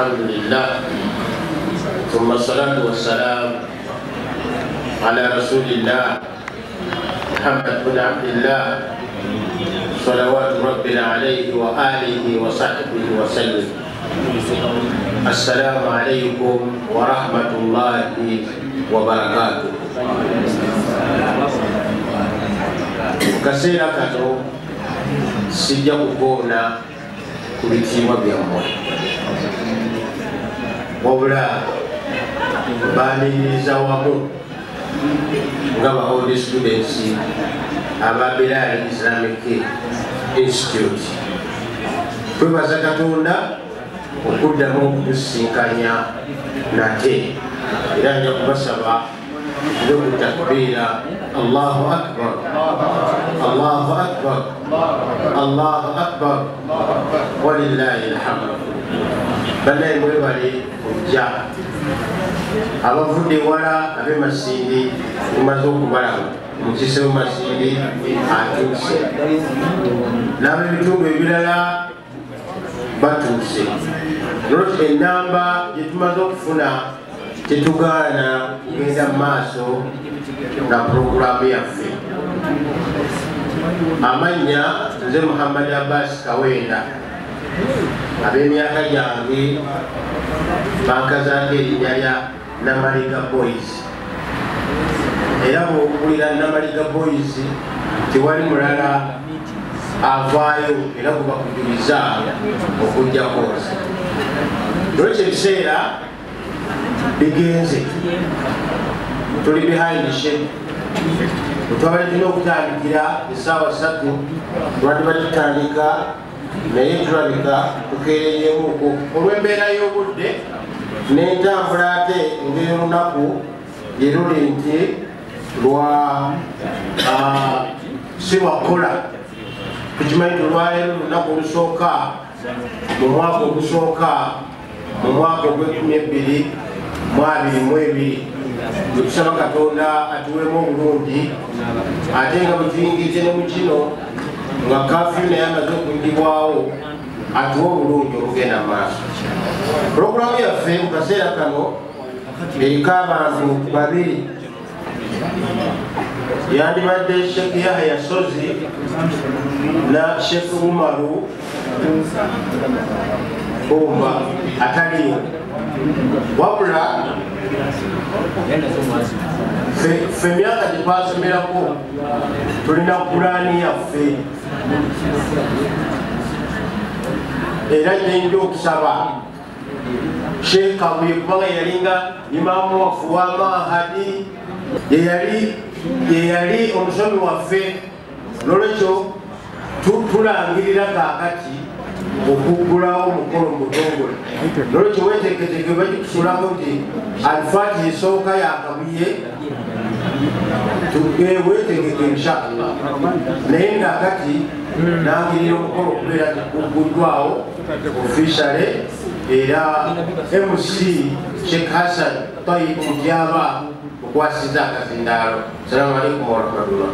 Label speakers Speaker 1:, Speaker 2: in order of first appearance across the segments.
Speaker 1: الحمد لله ثم الصلاة والسلام على رسول الله محمد بن عبد الله صلوات ربنا عليه وآله وصحبه وسلم. السلام عليكم ورحمة الله وبركاته. Kaseera kano sijja kukoona ku bitiibwa byammwe, wabula baaniriza wamu nga ba old students aba Bilal Islamic Institute. Twebaza Katonda okuddamu okutusinkanya nate, era nja kubasaba okutakbiira Allahu Akbar, Allahu Akbar, Allahu Akbar, walillahi alhamd. Bannaye mwebale kujja, abavudde ewala ab'e Masindi tumaze okubalaba, Mukise w'e Masindi atuuse, n'ab'ebitundu ebirala batuuse. Nolwekyo ennamba gye tumaze okufuna tetugaana kugenda mu maaso na puroguramu yaffe. Amannya nze Muhammad Abbas Kawenda, ab'emyaka gyange bankazaako erinnya lya Namaliga Boys, era bw'okulira Namaliga Boys tewali mulala avaayo era kubakujuliza okujja kwoza. Nolwekyo ebiseera bigenze, tuli behind the shed. Twabadde tulina okutandikira essaawa 3 tubadde tutandika, naye tulabika tukeereyemuuko olw'embeera y'obudde n'entambula ate ng'olunaku yeruli nti lwa si lwakola. Tukimanyi tulwaleero olunaku olusooka mu mwaka ogusooka mu mwaka ogw'2022. Tusaba Katonda atuweemu obulungi, ate nga bwe tuyingidde ne mu kino nga kafyu naye amaze okuyingibwawo, atuwe obulungi okugenda mu maaso. Puroguramu yaffe mu kaseera kano eriko abantu babiri. Yandibadde Sheikh Yahya Sozi na Sheikh Umaru Bomba ataliyo, wabula ffe emyaka gye twasomerako tulina pulaani yaffe, era gyenja okusaba Sheikh Abuye kubanga yalinga imaamu waffe wa Mahadi, ye yali omusomi waffe. Nolwekyo tulangirira kaakati okuggulawo omukolo mu butongole. Nolwekyo weeteeketeeke bagikusulako nti Al-Fatiha esooka yakabuye, weetegeke inshallah. Naye ngaakati nangirira omukolo okubeera guguddwawo officially, era MC Sheikh Hassan Tayyib Mutyaba okwasiza akazindaalo. Assalamu alaikum warahmatullah.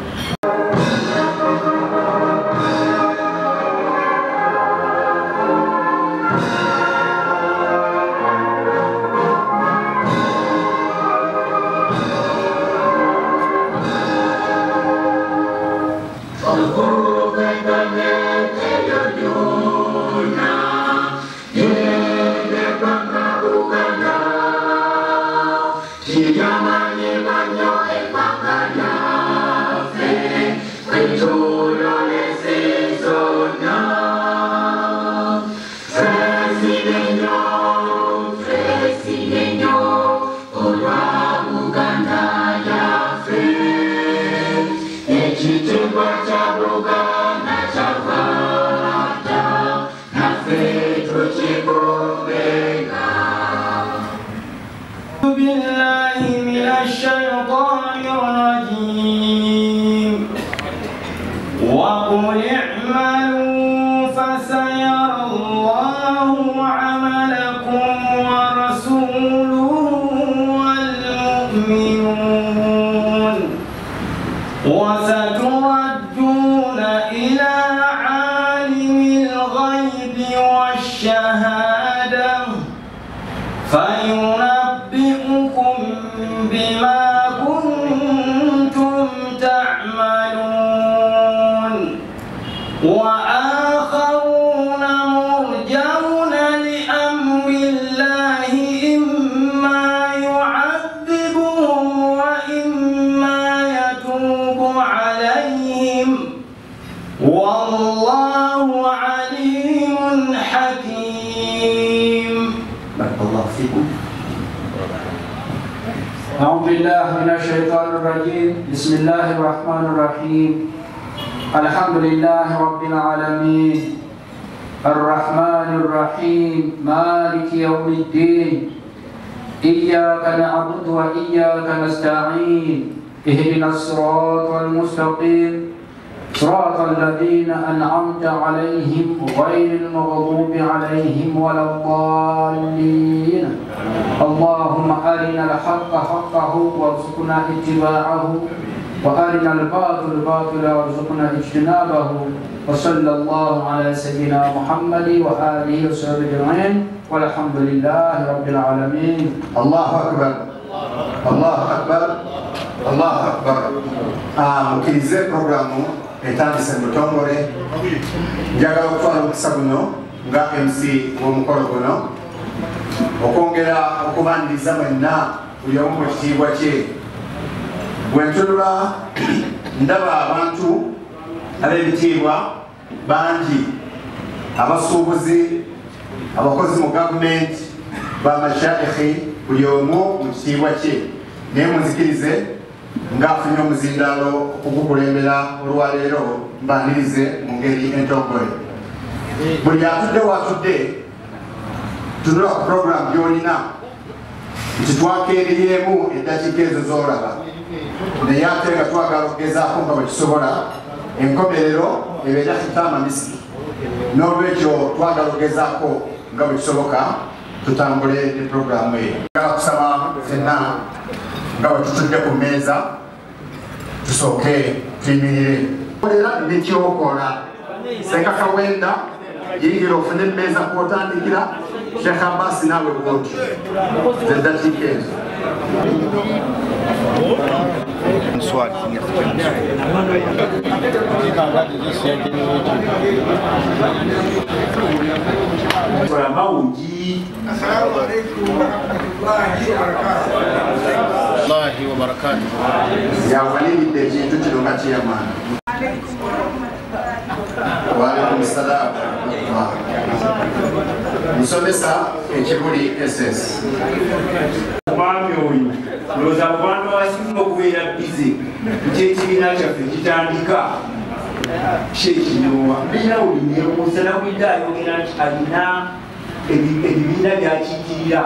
Speaker 2: وقل اعملوا فسيرى الله عملكم ورسوله والمؤمنون وستردون إلى عالم الغيب والشهادة وآخرون مرجون لأمر الله إما يعذبهم وإما يتوب عليهم والله عليم حكيم.
Speaker 3: بارك الله فيكم.
Speaker 4: أعوذ بالله من الشيطان الرجيم. بسم الله الرحمن الرحيم. الحمد لله رب العالمين الرحمن الرحيم مالك يوم الدين إياك نعبد وإياك نستعين اهدنا الصراط المستقيم صراط الذين أنعمت عليهم غير المغضوب عليهم ولا الضالين. اللهم أرنا الحق حقه وارزقنا اتباعه وأرنا الباطل باطلا وارزقنا اجتنابه وصلى الله على سيدنا محمد وآله وصحبه أجمعين والحمد لله رب العالمين.
Speaker 3: الله أكبر الله أكبر الله أكبر. Mukirize programu etandise mutongole njagala okutwala omukisa guno nga MC w'omukolo guno okwongera okubaniriza mwenna buli omu mu kitiibwa kye. Bwentunula ndaba abantu ab'ebitiibwa bangi, abasuubuzi, abakozi mu gavumenti, bamashaikhi, buli omu mu kitiibwa kye. Naye munzikirize ng'afunye omuzindaalo okugukulembera olwaleero mbanirize mu ngeri entongole. Buli atudde watudde tunula ku programu gy'olina nti twakeereyemu eddakiika ezo z'olaba, naye ate nga twagala okugezaako nga bwe kisobola enkomerero ebeera kitama misiki. N'olwekyo twagala okugezaako nga bwe kisoboka tutambule ne programu eyo. Njagala kusaba ffenna nga bwe tutudde ku mmeeza tusooke tuyimirire. Olera nekyokola Senga Kawenda yingira ofune emmeeza kwotandikira. Sheikh Abbas nawe bwotyo zeddakiika ezo.
Speaker 1: Allahi wa barakatuh.
Speaker 3: Yawalidde ekintu kino nga kyamaani. Wa alaikum salaam. Musomesa ekibuli SS.
Speaker 5: Omwami oyo looza abantu abasinga okubeera bize ekyekibiina kyaffe kitandika kyekinoowa mbiina buli neebuuza nakwidde ayogera nti alina ebibiina byakiikirira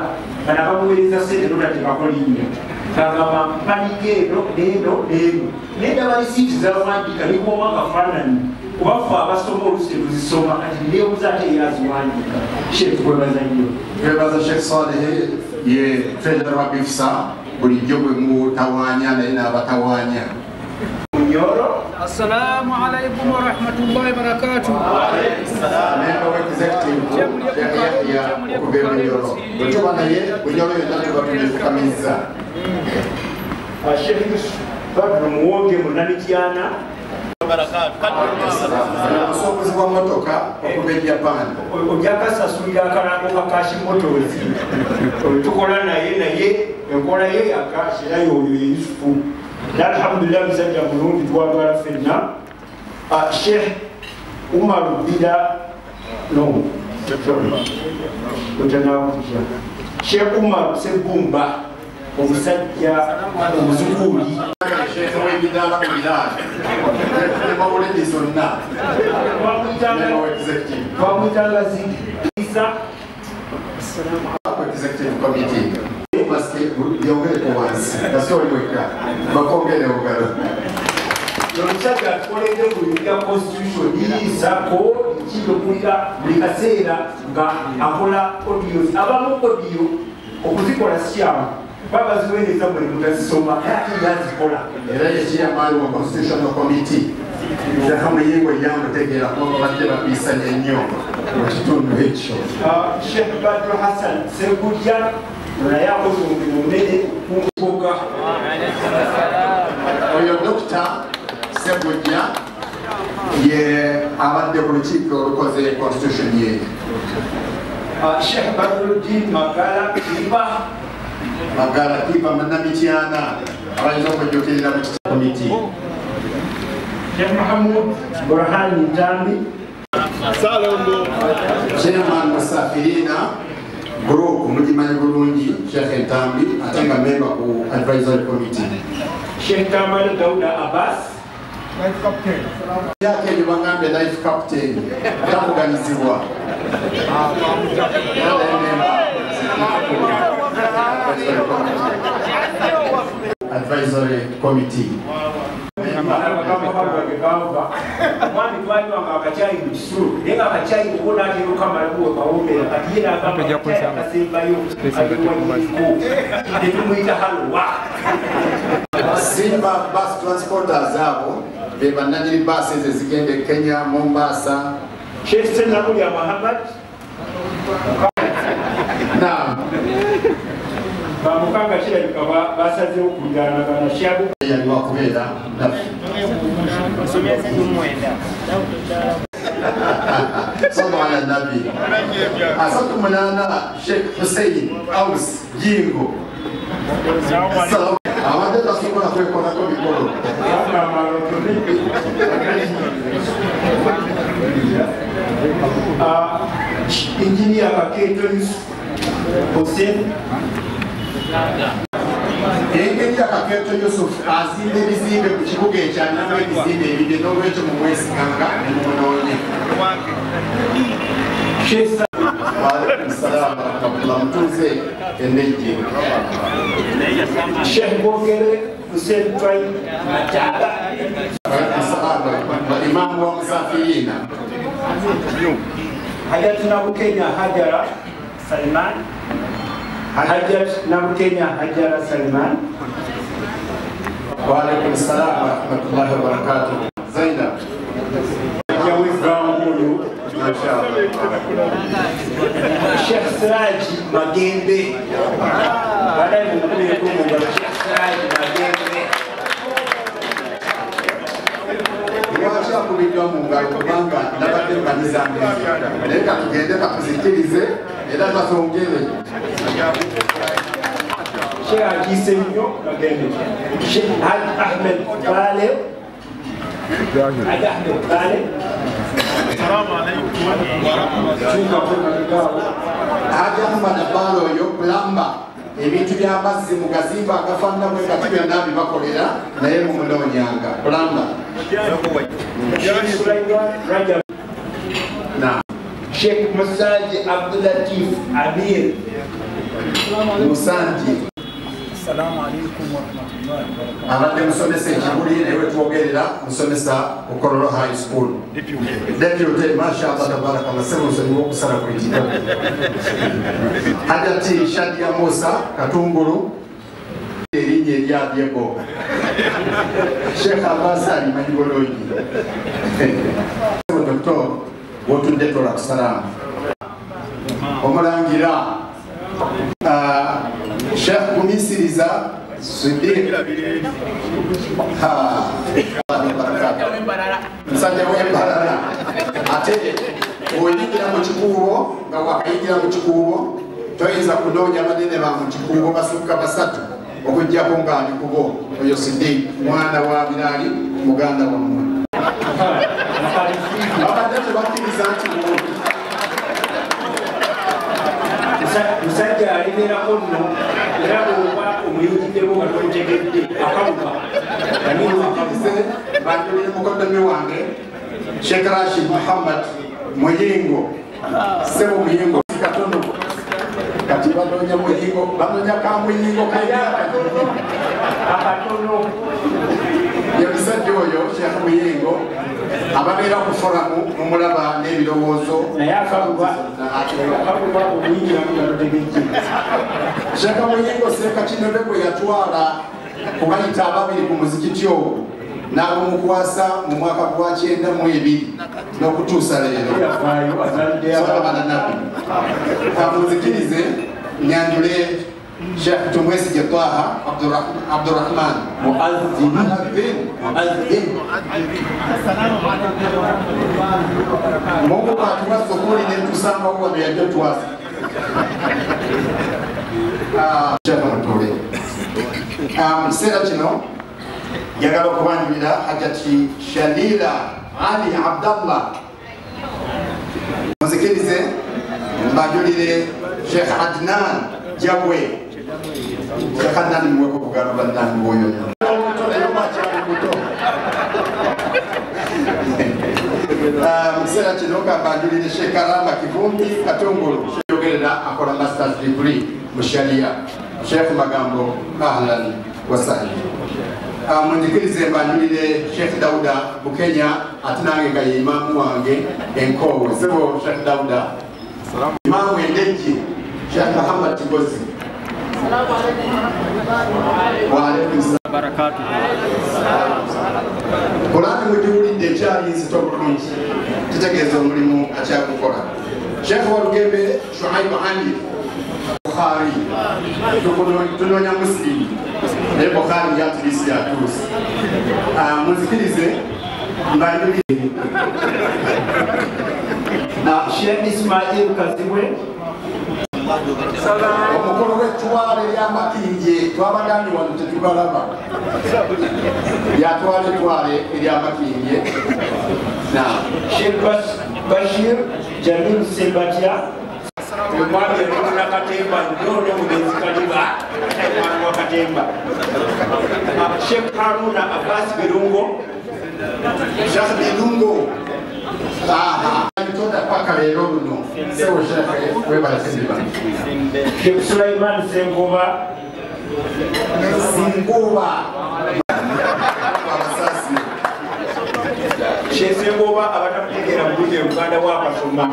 Speaker 5: kana bamuweereza sente notatebakolinnya kagamba mpaniga eno neeno neeno naye ndaba lisiiti zawandiika nikuoma akafaananyi kubafu abasoma olusi tuzisoma ati neebuuza ate yaziwandiika sheefu kwebaza nnyo.
Speaker 3: Twebaza Sheikh Saleh ye Federal Wabifsa bulijjo bwe mutawaanya naye n'abatawaanya.
Speaker 5: Munyoro.
Speaker 4: Assalamu alaikum wa rahmatullahi wa barakatuh.
Speaker 3: Member executive Yahya okubeera Munyoro. Bwetuba naye Munyoro yonna tubatunefukamiza.
Speaker 5: Sheikh Badru Muwonge Munamityana.
Speaker 3: Omusobozi wa motoka okuva e Japan.
Speaker 5: Ojakasasulira akalango kakashi motozi tukola naye enkola ye yakashi naye oyo ye Yusufu. Alhamdulillah musajja mulungi twagala ffenna. Sheikh Umar Bida no otanakutya Sheikh Umar Sebumba omusajja omuzukuuli.
Speaker 3: Sheikh w'ebidaala mu biraala nebawuledi zonna
Speaker 5: twamuyitanga Zisa
Speaker 3: executive committee paske yongereko wansi kasi oli mwekka bakongere ogalo.
Speaker 5: omusajja atukoledde kulira constitution yisako kidokulira buli kaseera nga akola audios abamu audio okuzikola sikyamu baba ziweereza buli mutazisoma ate yazikola.
Speaker 3: Era ye chairman wa constitutional committee yakamuyingo yamutegeera kuba badde bapiisanya ennyo mu kitundu ekyo.
Speaker 5: Sheikh Badru Hassan Segulya naye akoze omulimu munene kumboga.
Speaker 3: Oyo Dr. Segulya ye abadde ku lukiiko olukoze constitution ye.
Speaker 5: Sheikh Badruddin Magala
Speaker 3: Kiba Manamityana abayinza okujjukirira mu komiti.
Speaker 5: Sheikh Mahmoud Burhan Ntambi
Speaker 3: Chairman Musafirina Group mugimanyi bulungi Sheikh Ntambi ate nga member ku advisory committee.
Speaker 5: Sheikh Kamal Dauda Abbas
Speaker 3: yake ni bangambe life captain takuganizibwa advisory committee. Simba bus transporters abo bebananyiri buses ezigende Kenya, Mombasa.
Speaker 5: Sheikh Nabuli Muhammad bamukanga kirabika basazeho okujanagana shabu
Speaker 3: yali wakubeera Samana Nabi asatu munana Sheikh Hussein Aus Jingo abadde tasobola kwekolako mikolo.
Speaker 5: Engineer Kaketo Hussein
Speaker 3: engeri Kaketo Yusuf azimba ebizimbe ku kibuga ekyanamu ebizimbe ebide n'olwekyo mumwesiganga nemumunoonya. Mutuuze enejje
Speaker 5: Sheikh Bogere Hussein Twai Machaga
Speaker 3: Imamu wa Musafirina
Speaker 5: Hajat Nabukenya Hajara Salman Hajat Nabukenya Hajara Salman.
Speaker 3: Wa alaikum salam wa rahmatullahi wa barakatuh. Zainab
Speaker 5: Sheikh Siraj Magembe baadaye mkuu kumbe Sheikh Siraj Magembe
Speaker 3: wacha kubidwa mu ngalo kubanga nabadde mbaniza mbere leka tugende katuzikirize era twasongere.
Speaker 5: Sheikh Akisenyo Magembe Sheikh Ahmed Bale Ahmed Bale. Assalamu alaikum wa rahmatullahi.
Speaker 3: Haja Ahmad Balo yo plamba ebintu by'amazzi mu gazimba agafaanana bwe kati byonna bibakolera naye mu munoonyanga plamba.
Speaker 5: Sheikh Musaji Abdulatif Amir
Speaker 3: Musanji.
Speaker 4: Assalamu alaikum wa rahmatullahi wa barakatuh.
Speaker 3: Abadde musomesa ekibuli naye twogerera musomesa ku Kololo High School. Deputy mashallah tabarakallah semusoni w'okusala ku ekitabo. Hajati Shadia Musa Katungulu erinnya eryabyeko. Sheikh Abbas Ali Manyibolonyi. Dr. wotudde tola kusalamu. Omulangira Sheikh Kumisiriza Siddiq Msajja w'embalala ate bw'oyingira mu kikuubo nga wakayingira mu kikuubo toyinza kunoonya banene ba mu kikuubo basukka basatu okuggyako ng'ali kubo oyo Siddiq mwana wa Biraali muganda wammwe. Abadde tebakkiriza nti
Speaker 5: musajja alemerako nno era bw'oba omuyingiddemu nga tomutegedde akabuka
Speaker 3: akabise banjulire mukoddomi wange Sheikh Rashid Muhammad Muyingo Sebo Muyingo katono kati banoonya Muyingo banoonya ka Muyingo
Speaker 5: akatono
Speaker 3: yemusajja oyo Sheikh Muyingo ababeera ku foramu mumulaba n'ebirowoozo
Speaker 5: naye akabuka omuyingiramu nga totegedde.
Speaker 3: Sheikh Muyingo Seeka Kinebe bwe yatwala kubayita ababiri ku muzikiti ogwo n'abumukwasa mu mwaka gwa 92 n'okutuusa leero amunzikirize nyanjule Sheikh Tumwesige Twaha Abdurrahman Muazzin. Mungu atuwa sokoni ne tusanga huwa ya jotu wasi. Chama mtole. Sera chino yagala kubanjira hagati Shalila Ali Abdallah. Muzikirize mbajulire Sheikh Adnan Jabwe. Sheikh Adnan mweko kugano bandani mboyo. Msera chinoka mbajulire Sheikh Karamba Kivumbi Katongolo. Yogerera akola master's degree musharia. Sheikh Magambo ahlan wa sahlan. Mundikirize mbajulire Sheikh Dauda Bukenya atinange ga imamu wange enkowe. Sebo Sheikh Dauda. Imamu endeji Sheikh Muhammad Tigozi. Assalamu alaikum wa alaikum barakatuh. Kulani mujulide chali zitobulungi tutegeeza omulimu akyakukola. Sheikh Walugembe Shuaib Ali Bukhari tunonya Muslim naye Bukhari yatulisi yatuusi. Muzikirize mbajulire
Speaker 5: Sheikh Ismail Kazibwe
Speaker 3: omukolo w'ettwale ery'amakinje twabagambye wano tetubalaba yatwala ettwale ery'amakinje.
Speaker 5: Sheikh Bashir Jamil Sebatia Mwami Runa Katemba Ndono Mwenzi Kaliba Mwana Katemba Sheikh Haruna Abbas Birungo
Speaker 3: Sheikh Birungo Toda paka lero luno sewo Sheikh webala Sindiba
Speaker 5: Sheikh Sulaiman Sengoba Sheikh Sengoba abatakutegera mbuye Uganda wakasoma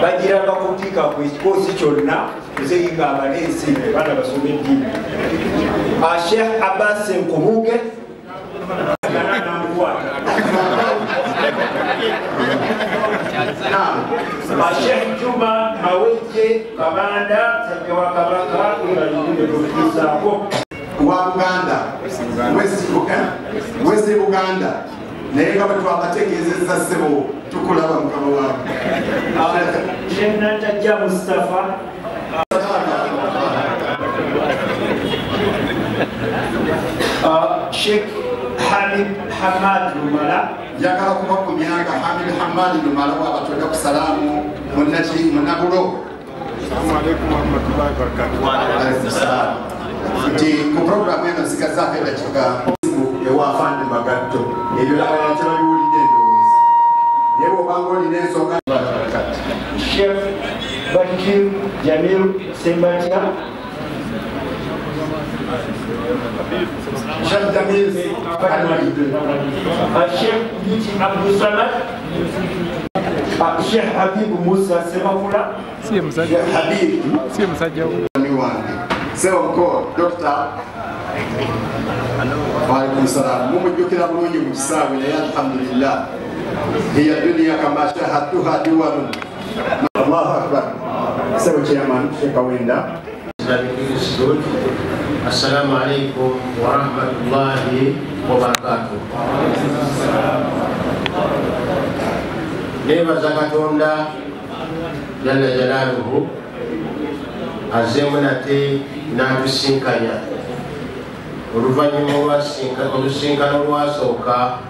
Speaker 5: bagiranga kutika ku ekikosi kyonna kuzeyiga abalesi bana basome eddiini. Sheikh Abbas Nkubuge Sheikh Juma Maweje Kabanda Sekewa Kabaka Kulisako
Speaker 3: wa Uganda West Uganda naye nga bwe twabategeezezza ssebo tukulaba mukama waabwe.
Speaker 5: Sheikh Natajja Mustafa Sheikh Hamid Hamad Lumala
Speaker 3: njagala kubakumyanga Hamid Hamad Lumala wabatwenda ku salaamu munnabulo.
Speaker 6: Assalamu alaikum warahmatullahi wabarakatuh.
Speaker 3: Nti ku programu eno zikazaako eddakiika ewafande magatto ebyo labala tebabiwulidde endowooza naye bw'obanga olina ensonga.
Speaker 5: Sheikh Bakir Jamil Sembatia
Speaker 3: Sheikh Jamil
Speaker 5: Sheikh Biti Abdul Samad Sheikh Habib Musa Semafula
Speaker 3: Sheikh Habib Sewa mko Dr. Waalaikum salam. Mumujukira bulungi mu kisaawe naye alhamdulillah hiya dunya kama shahadtuha duwalun. Allahu akbar. Sewa chairman Sheikh Kawenda.
Speaker 1: Assalamu alaikum warahmatullahi wabarakatuh. Nebaza Katonda jalla jalaluhu azemu nate n'atusinkanya oluvannyuma olusinkano lwasooka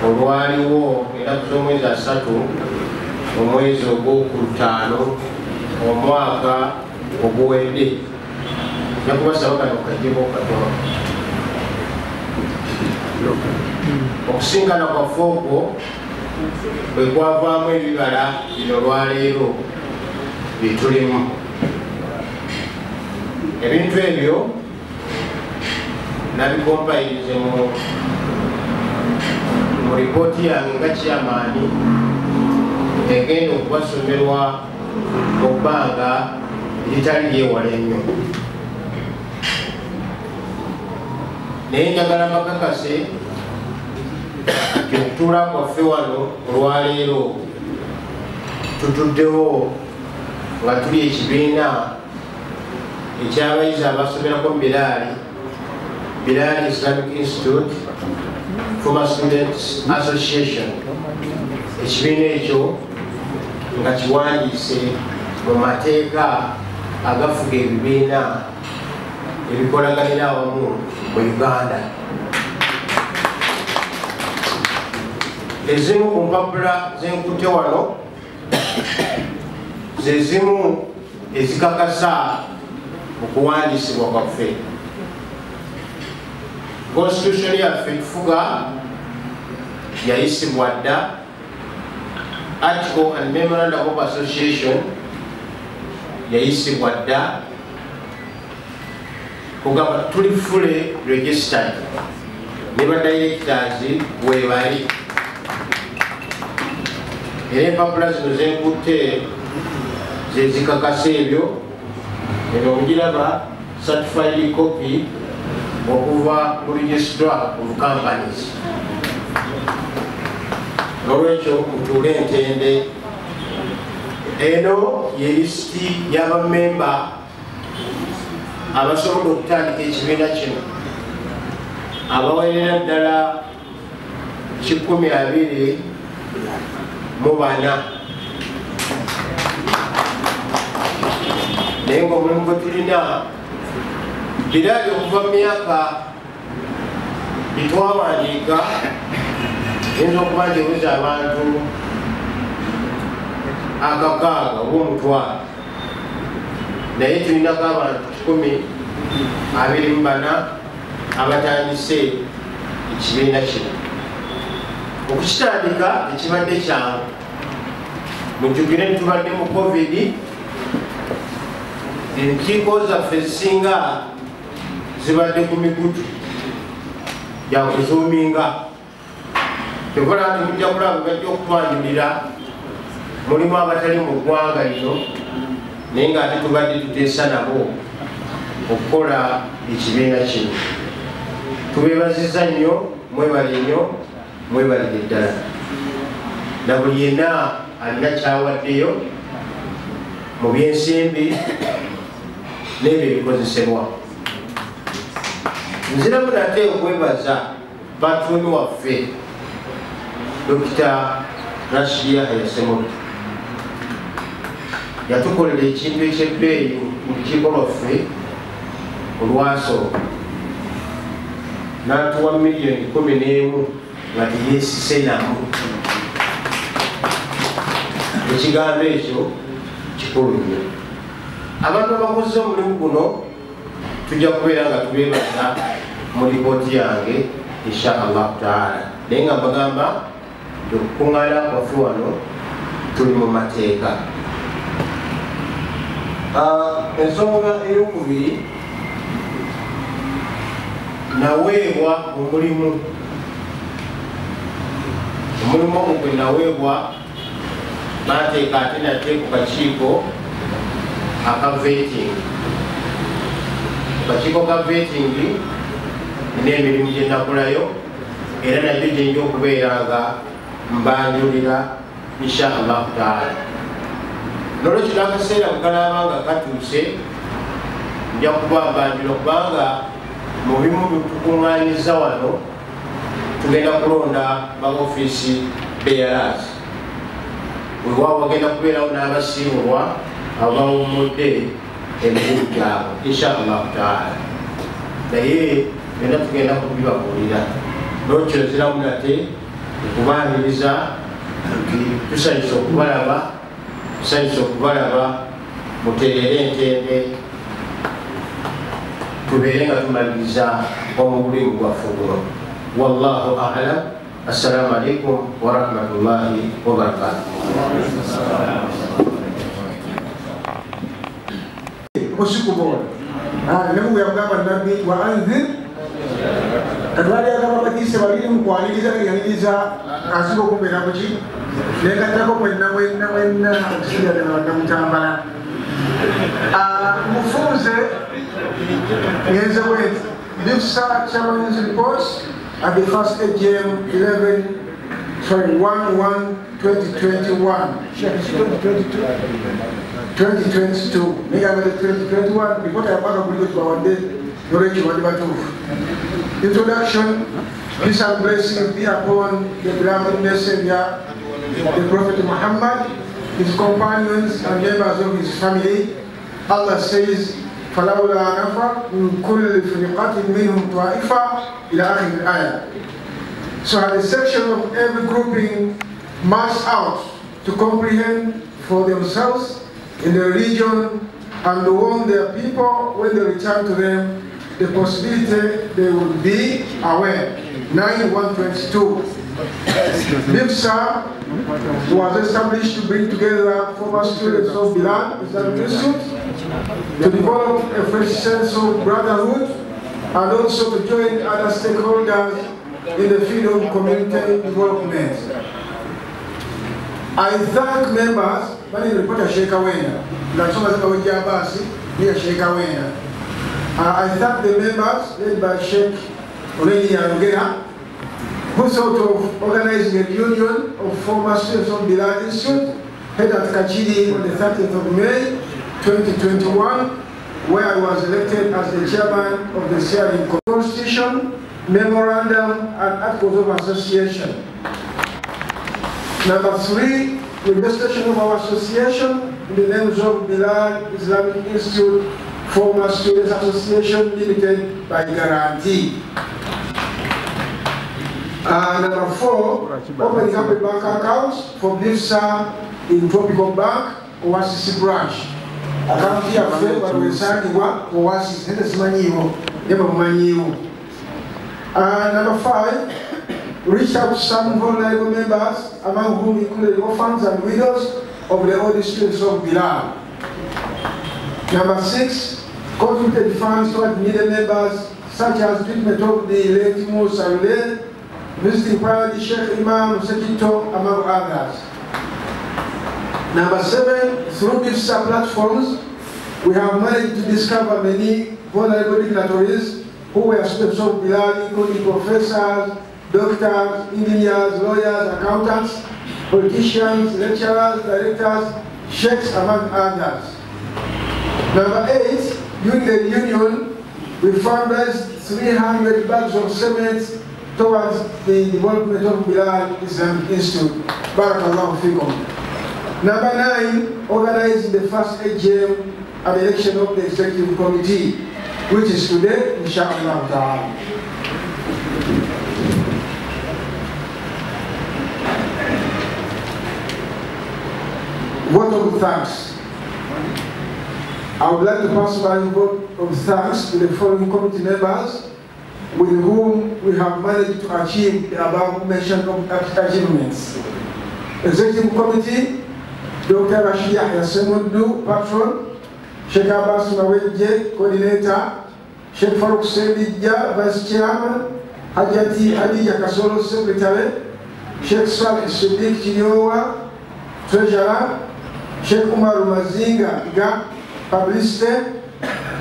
Speaker 1: olwaliwo ennaku z'omwezi 3 omwezi ogwokutaano omwaka oguwedde. Nakubasaba kano kajjeko katono okusinkana kwaffe okwo bwe kwavaamu ebibala bino olwaleero bitulimu. Ebintu ebyo nabikompayirize mu ripooti yange nga kyamaani egenda okubasomerwa mu bbanga eritali lyewala ennyo. Naye njagala mbakakase nti okutuula kwaffe wano olwaleero tutuddewo nga tuli ekibiina ekyabayizi abasomerako mu Bilal Islamic Institute Former Students Association ekibiina ekyo nga kiwandiise mu mateeka agafuga ebibiina ebikolaganira awamu mu Uganda. Ezimu ku mpapula zenkute wano ze zimu ezikakasa okuwandiisibwa kwaffe. Constitution yaffe etufuga yayisibwa dda. Article and Memorandum of Association yayisibwa dda kugamba tuli fully registered ne badirectors webali. Era empapula zino zenkute zezikakasa ebyo. Eno mugiraba certified copy okuva ku registrar of companies. Olwekyo mutuule entende. Eno ye lisiti y'abamemba abasobola okutandika ekibiina kino abawerera ddala 124. Naye ng'omulimu gwe tulina biraali okuva mu myaka gitwawandiika yinza okuba nti eweza abantu 600 oba 1,000, naye tulinako abantu 124 abatandise ekibiina kino. Okukitandika tekibadde kyangu. Mujjukire ntubadde mu COVID, enkiiko zaffe ezisinga zibadde ku mikutu gya kuzuuminga. Tekola nti mujja kulaba bajja okutwanjulira mulimu abatali mu ggwanga lino, naye ng'ate tubadde tuteesa nabo okukola ekibiina kino. Tubeebazizza nnyo, mwebale nnyo, mwebalire ddala. Na buli yenna alina kyawaddeyo mu byensimbi n'ebyo ebikozesebwa. Nziramu nate okwebaza patroni waffe Dr. Rashid Yahya Ssemutu. Yatukolera ekintu ekyebbeeyi mu lukiiko lwaffe olwasooka, n'atuwa miliyoni 11 nga teyeesise namu. Ekigambo ekyo kikulu nnyo. Abantu abakoze omulimu guno tujja kubeera nga tubeebaza mu lipooti yange inshallah taala. Naye nga mbagamba okukuŋŋaana kwaffe wano tuli mu mateeka. Ensonga ey'okubiri, naweebwa omulimu ogwo gwe naweebwa bateeka ate nate ku kakiiko aka vetting. Ku kakiiko ka vetting n'emirimu gye nakolayo era nabyo gyenja okubeera nga mbanjulira inshallah taala. N'olwekyo n'akaseera bwe kanaaba nga katuuse nja kuba mbanjula, kubanga mu bimu bitukuŋŋaanyiza wano tugenda kulonda ba ofiisi bearers. Weewaawo bagenda kubeerawo n'abasiibulwa abawummudde emirimu gyabwe inshallah taala. Naye byonna tugenda kubibabuulira. N'olwekyo nziramu nate okubaaniriza nti tusanyusa okubalaba, muteerere entende, tubeere nga tumaliriza omulimu gwaffe guno. Wallahu a'lam. Assalamu alaikum wa rahmatullahi wa barakatuh.
Speaker 7: Osikubola namu yagamba nabbi wa anzir katwali agamba bagise baliri mu kwaniriza yaniriza asiba okubeera muki nengatako mwenna okusigala namutambala mufunze ngenze bweti this chairman's report at the first AGM 2022. Introduction, peace and blessings be upon the beloved messenger the Prophet Muhammad, his companions and members of his family. Allah says, فَلَوْلَا نَفَرْ مِنْ كُلِّ فِرِقَةٍ مِّنْهُمْ طَائِفَةٌ إِلَى آخِرِ الْآيَةِ. So the section of every grouping marched out to comprehend for themselves in the region and to warn their people when they return to them the possibility they would be aware. 9:122. BIFSA was established to bring together former students of Bilal Islamic Institute to develop a fresh sense of brotherhood and also to join other stakeholders in the field of community development. I thank members, many reporter Sheikh Awena, I thank the members led by Sheikh Oleni Yarugera, who thought of organizing a reunion of former students of Bilal Institute held at Kachidi on the 30th of May 2021, where I was elected as the chairman of the Sharing Constitution, Memorandum and Articles of Association. Number 3, the registration of our association in the names of Bilal Islamic Institute Former Students Association Limited by guarantee. Number 4, opening up a bank account for BIFSA in Tropical Bank, Oasis branch. Account here for Oasis, Number 5, reach out to some vulnerable members, among whom included orphans and widows of the old students of Bilal. Number 6, contributed funds toward needed members, such as treatment of the late Musa Rule, visiting Paradi Sheikh Imam Sekito, among others. Number 7, through BIFSA platforms, we have managed to discover many vulnerable dignitaries who were students of Bilal, including professors, doctors, engineers, lawyers, accountants, politicians, lecturers, directors, sheikhs, among others. Number 8, during the reunion, we fundraised 300 bags of cement towards the development of Bilal Islamic Institute. Barakallahu fikum. Number 9, organizing the first AGM and election of the executive committee, which is today, inshallah ta'ala. Vote of thanks. I would like to pass by a vote of thanks to the following committee members with whom we have managed to achieve the above mentioned achievements. Executive Committee, Dr. Rashid Yahya Semundu, Patron, Sheikh Abbas Mawedje, Coordinator, Sheikh Farouk Selidja, Vice Chairman, Hajati Adija Kasolo, Secretary, Sheikh Salih Siddiq Chinyowa, Treasurer, Sheikh Umar Mazinga, Iga, Publicist,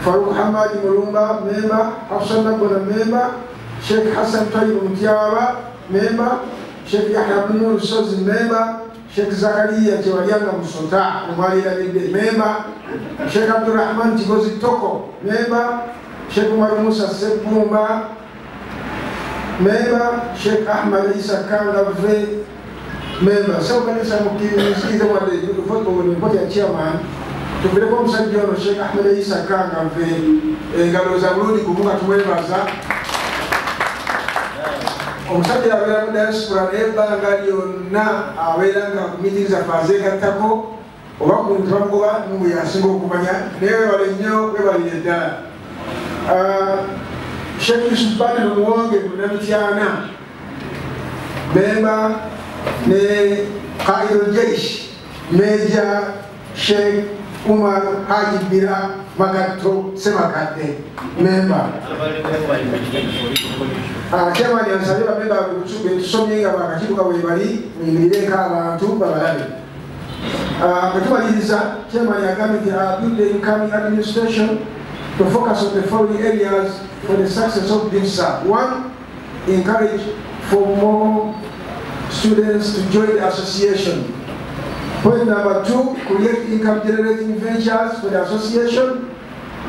Speaker 7: Farouk Hamadi Mulumba, Member, Hafsan Nabona, Member, Sheikh Hassan Tayyib Mutiawa, Member, Sheikh Yahya Abdul Sozi, Member, Sheikh Zakaria Chewalianga Musota, Umari Labide, Member, Sheikh Abdul Rahman Tigozi Toko, Member, Sheikh Umar Musa Sepumba, Member, Sheikh Ahmad Isa Kanga Ve, Member. So kanisa mkisikiza vote ya chairman, tupelekwa msajili Sheikh Ahmad Isa Kanga Ve, ngalo za Burundi kumunga tumwebaza. Omusajja abeera mu diaspora n'ebbanga lyonna abeeranga ku meetings afaze gattako oba ku muntu bamugoba mungu yasinga okumanya naye webale nnyo webalire ddala. Sheikh Yusuf Bani Lumuwonge mu Namityana, memba ne Qaidul Jaish, Major Sheikh Umar Haji Bira Magatto Semakate, member. Chairman yansabye bamemba tusomye nga bakakibuka webali muyimirireko abantu babalabe. Bwetumaliriza, chairman yagambye nti build the incoming administration to focus on the following areas for the success of BIFSA. 1, encourage for more students to join the association. Point number 2, create income generating ventures for the association.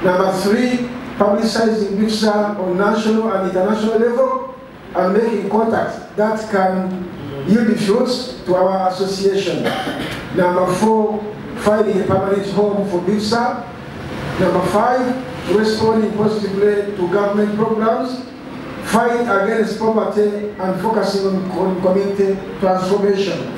Speaker 7: Number 3, publicizing BIFSA on national and international level and making contacts that can yield fruits to our association. Number 4, finding a permanent home for BIFSA. Number 5, responding positively to government programs, fight against poverty and focusing on community transformation.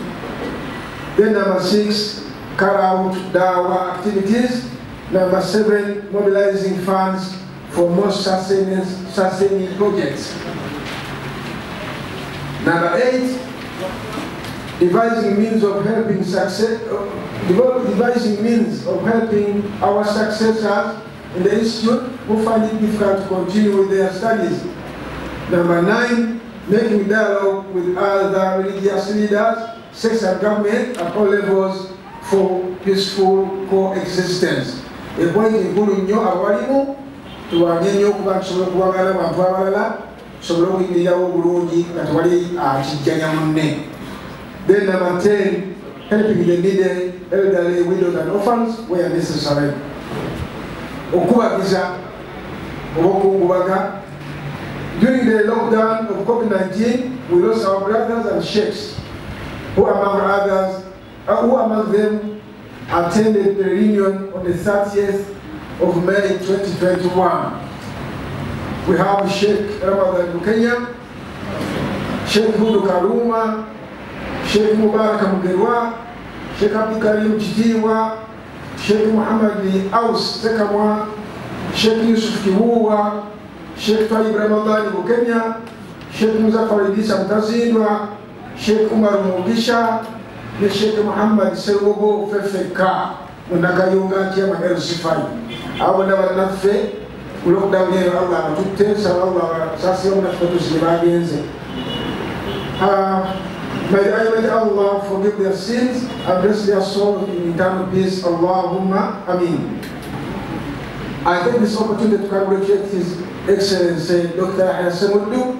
Speaker 7: Then number 6, carry out Dawah activities. Number 7, mobilizing funds for most sustaining projects. Number 8, devising means of helping our successors in the institute who find it difficult to continue with their studies. Number 9, making dialogue with other religious leaders, sects and government at all levels for peaceful coexistence. A point in Guru Awalimu to a new Kubansula and Tuala, so looking the Yawu Natwali Chijanyamune. Then number 10, helping the needy, elderly, widows and orphans where necessary. Okuba Giza, Okubaga. During the lockdown of COVID-19, we lost our brothers and sheikhs, who among them attended the reunion on the 30th of May 2021. We have Sheikh Ramadan Kenya, Sheikh Hudu Karuma, Sheikh Mubarak Mugerwa, Sheikh Abdul Karim Chitiwa, Sheikh Muhammad Aus Sekamwa, Sheikh Yusuf Kiwuwa, Sheikh Tayyib Ramadan Kenya, Sheikh Muzaffar Idrisa Mtazindwa, Sheikh Umar Mugisha, na Sheikh Muhammad Serugo Fefeka, Munakayunga Tiama El-Sifai. Awanda wanafe, lockdown yenu Allah matute, sa Allah sasi yunga fatusi libagenze. May Allah forgive their sins and bless their souls in eternal peace. Allahumma Ameen. I take this opportunity to congratulate His Excellency Dr. Hassan Mudu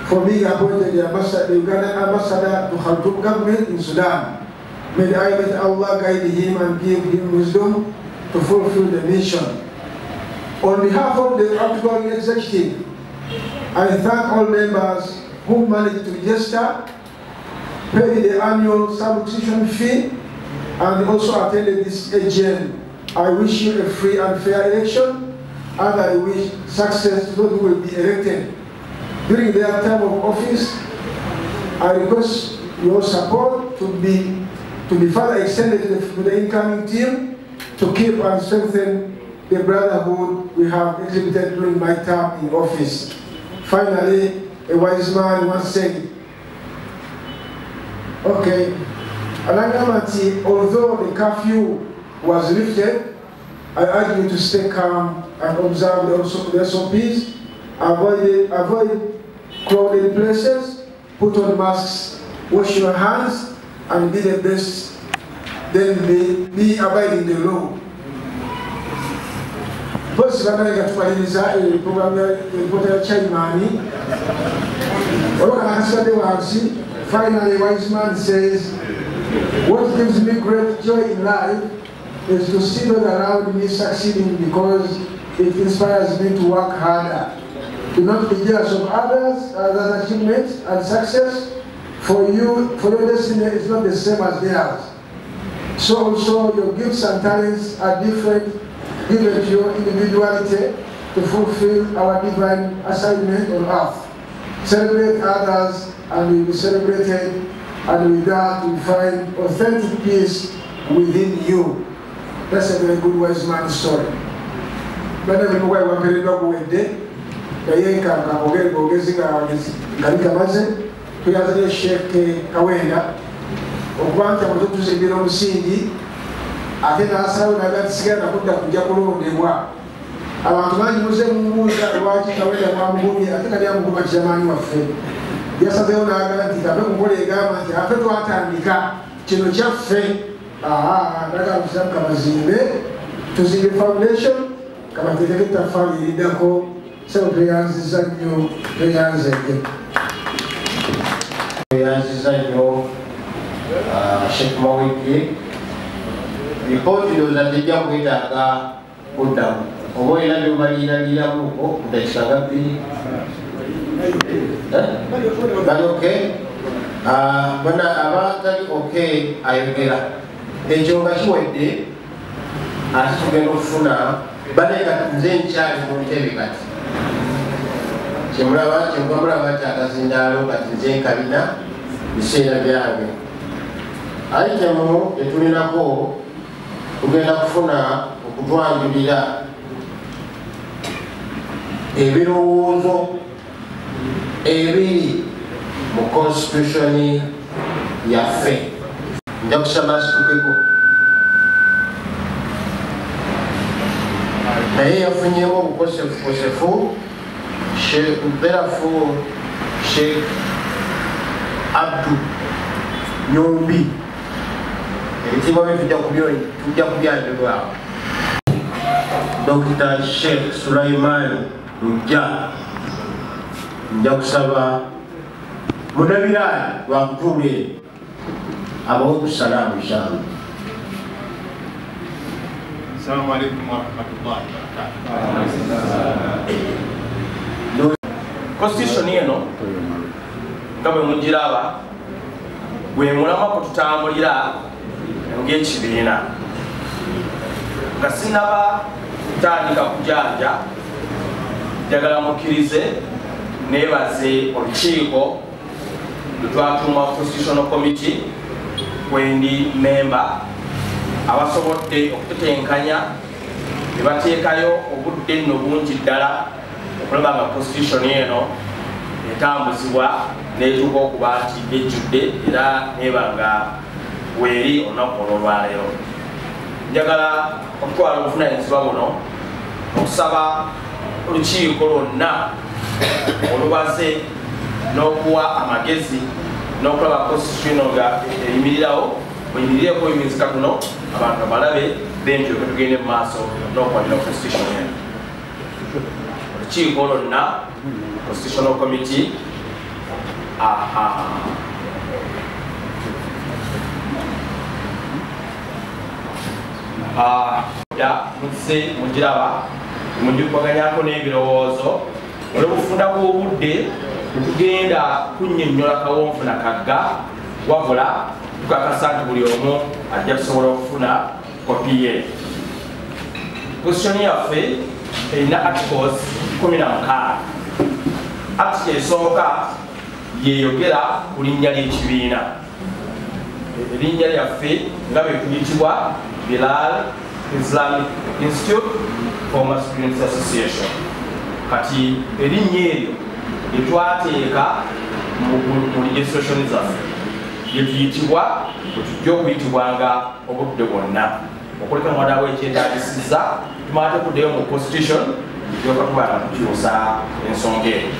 Speaker 7: for being appointed the Ugandan ambassador to Khartoum government in Sudan. May Allah guide him and give him wisdom to fulfill the mission. On behalf of the outgoing executive, I thank all members who managed to register, paid the annual subscription fee, and also attended this AGM. I wish you a free and fair election, and I wish success to those who will be elected. During their term of office, I request your support to be further extended to the incoming team to keep and strengthen the brotherhood we have exhibited during my term in office. Finally, a wise man once said, okay, Alangamati, although the curfew was lifted, I urge you to stay calm and observe the SOPs, avoid crowded places, put on masks, wash your hands, and be the best, then be abiding the law. First, I'm going to tell you the program ya Chaimani. Finally, wise man says, what gives me great joy in life is to see those around me succeeding because it inspires me to work harder. Do not be jealous of others' achievements and success. For your destiny is not the same as theirs. So also your gifts and talents are different, given to your individuality to fulfill our divine assignment on earth. Celebrate others and you'll be celebrated, and with that we find authentic peace within you. That's a very good wise man's story. But I know why we're very dog with it. Tuyazaye Sheikh Kawenda okwanza mutuzibira omusingi ate n'asalawo nagatisigala nakudda kujja kulondebwa abantu bangi muze mumubuuza lwaki Kawenda mwamugumye ate kali amuguma kijamaani waffe yasazeewo n'agala nti kave kukola egamba nti ate twatandika kino kyaffe naga musamu kabazimbe tuzimbe foundation kabateekeko ettaffaali eriddako sebo tweyanziza nnyo tweyanzege
Speaker 1: yanziza nnyo Sheikh Mawiki ripoti ndowooza tejja kwetaaga kuddamu oba olina byobaliraliramuko mudakisa nga bbiri bali okay bana abatali okay ayogera ekyo nga kiwedde ate tugenda okufuna baleka nze nkyali mu ntebe kati kyemulaba nti akazindaalo kati nze nkabina biseera byange ayitemu etulinako tugenda kufuna okutwanjulira ebirowoozo ebiri mu constitution yaffe. Nja kusaba situkeko naye yafunyemu obukosefu therefore Sheikh Abdu Nyombi ebitiibwa bye tujja kubyanjulwa Dr. Sheikh Sulaiman Lujja. Nja kusaba mudabiraani lwakutuule abawe kusalamu inshallah.
Speaker 6: Assalamu alaikum warahmatullahi wabarakatuh.
Speaker 8: Constitution eno nga bwe mugiraba gwe mulama kututambulira ng'ekibiina nga sinaba kutandika kujanja njagala mukkirize neebaze olukiiko lwetwatuuma Constitutional Committee kwendi memba abasobodde okutetenkanya ne bateekayo obudde nno bungi ddala okulaba nga constitution eno etambuzibwa n'etuuka okuba nti ejjudde era neeba nga weeri olunaku olwolwaleero. Njagala okutwala obuvunaanyizibwa buno okusaba olukiiko lwonna olubaze n'okuwa amagezi n'okulaba constitution nga eyimirirawo bweyimirireko ebimizika kuno abantu abalabe bentyo ke tugende mu maaso n'okuwalira constitution eno. Olukiiko lwonna Constitutional Committee muzze mugiraba mugikubaganyako n'ebirowoozo olw'obufunda bw'obudde tetugenda kunnyonnyola kawonvu na kagga wabula tukakasa nti buli omu ajja kusobola okufuna kopi ye. Constitution yaffe erina articles 16. Article esooka yeyogera ku linnya ly'ekibiina. Erinnya lyaffe nga bwe tuyitibwa Bilal Islamic Institute for Masculinity Association. Kati erinnya eryo lyetwateeka mu registration zaffe lyetuyitibwa bwetujja okuyitibwanga obudde bwonna okuleka mwadabwe ekyetaagisiza tumate kuddeyo mu constitution yoka tubala kukyusa ensonga eyo.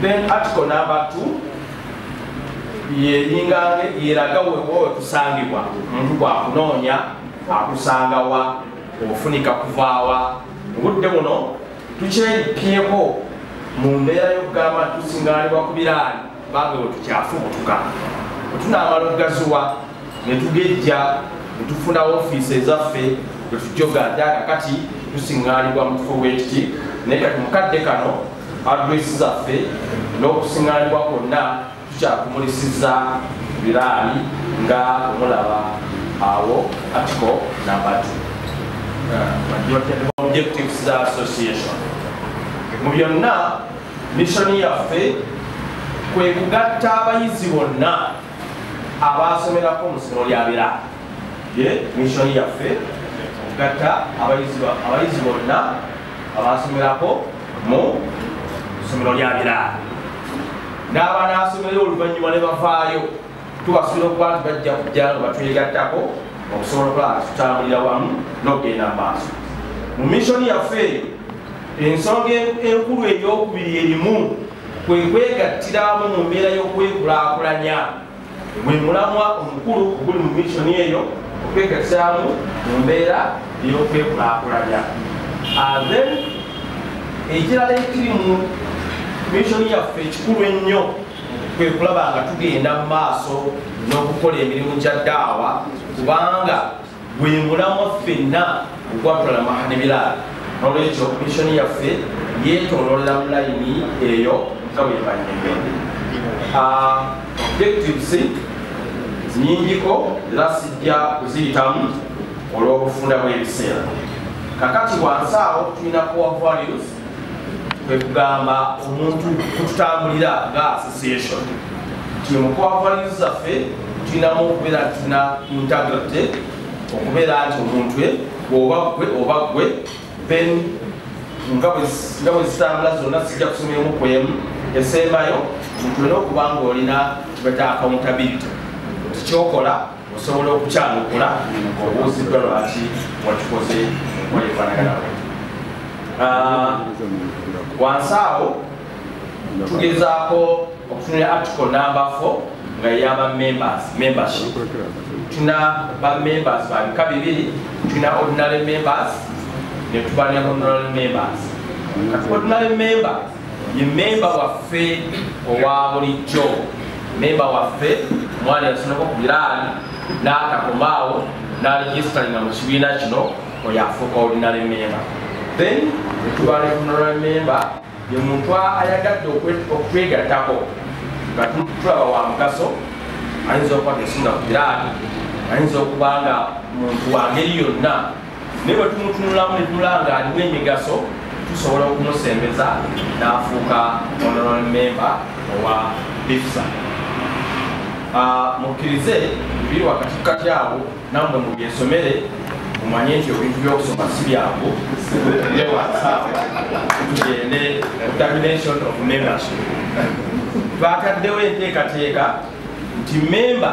Speaker 8: Then article number 2 yeringange yeraga wewe kusangibwa omuntu bwakunoonya akusangawa ofunika kuvaawa. Obudde buno tukyerippyeko mu mbeera y'okugamba tusinganibwa ku biraani bange bwe tukyafubutuka bwe tunaamala okugaziwa ne tugejja ne tufuna ofiisi ezaffe bwe tujjoga nti akakati tusinganibwa mu kifo bwekiti naye kati mukadde kano adresi zaffe n'okusinganibwa kwonna tukyakumulisiza biraani nga omulaba awo article number 2 objectives za association. Mu byonna mission yaffe kwe kugatta abayizi bonna abasomerako mu ssomero lya biraani. Mission yaffe kugatta abayizi bonna abasomerako mu ssomero lya biraani. N'abanaasomerayo oluvannyuma ne bavaayo tubasuubira okuba nti bajja kujja nga batwegattako okusobola okuba tutambulira wamu n'okugenda mu maaso. Mu mission yaffe eyo ensonga enkulu ey'okubiri erimu kwe kwegattira wamu mu mbeera y'okwekulaakulanya. Gwe mulamwa omukulu oguli mu mission eyo okwegattira wamu mu mbeera ey'okwekulaakulanya. Then ekirala ekiri mu mission yaffe ekikulu ennyo kwe kulaba nga tugenda mu maaso n'okukola emirimu gya ddaawa kubanga gwe mulamwa ffenna ogwatwala mahane biraali. N'olwekyo mission yaffe yeetooloolera mu layini eyo nga bwe banyegende. objectives nyingiko era sijja kuziyitamu olw'obufunda bw'ebiseera. Kakati wansi awo tulina core values kwe kugamba omuntu kututambulira nga association. Mu core values zaffe tulinamu okubeera tulina integrity, okubeera nti omuntu oba gwe then nga bwe zitambula zonna zijja kusomeramu kwemu esembayo omuntu olina okuba ng'olina kibeta accountability. Kyokola osobola okukyanukula obuuziddwa lwaki wakikoze walefanagana. Wansi awo tugezaako okutunula article number 4 nga eyaba membership. Tulina ba-members babika bibiri, tulina ordinary members ne tuba ne honorary members. Kati ordinary member ye member waffe owa bulijjo. Member waffe mwana yasonako ku biraani n'atakomaawo n'aregisitaringa mu kibiina kino oyo afuuka ordinary member. Then ne tuba ne honorary member ye muntu ayagadde okwegattako nga tulaba wa mugaso, ayinza okuba tesinga ku biraani, ayinza okuba nga muntu wa ngeri yonna, naye bwe tumutunulamu ne tunula ng'alimu emigaso tusobola okumusembeza n'afuuka honorary member owa BIFSA. Mukkirize biri wakati awo nammwe mubyesomere mumanye nti ebintu by'okusoma si byangu. Tugende determination of membership. Twataddewo enteekateeka nti memba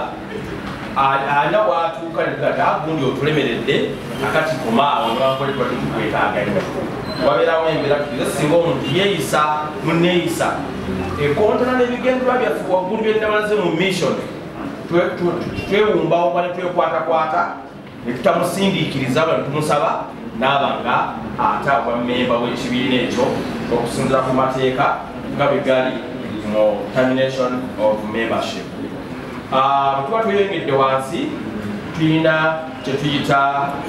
Speaker 8: alina watuuka negata gundi otulemeredde akati komaawo ngakoletwa tetukwetaaganya. Wabeerawo embeera tukize singa omuntu yeeyisa munneeyisa ekontona n'ebigendwa byaffe waggulu byennamaze mu mission twewumbawo bane twekwatakwata ne tutamusindiikiriza bwe tumusaba n'aba nga ate obwa memba w'ekibiina ekyo okusinziira ku mateeka nga bwe gali mu termination of membership. Bwe tuba tuyengedde wansi tulina kyetuyita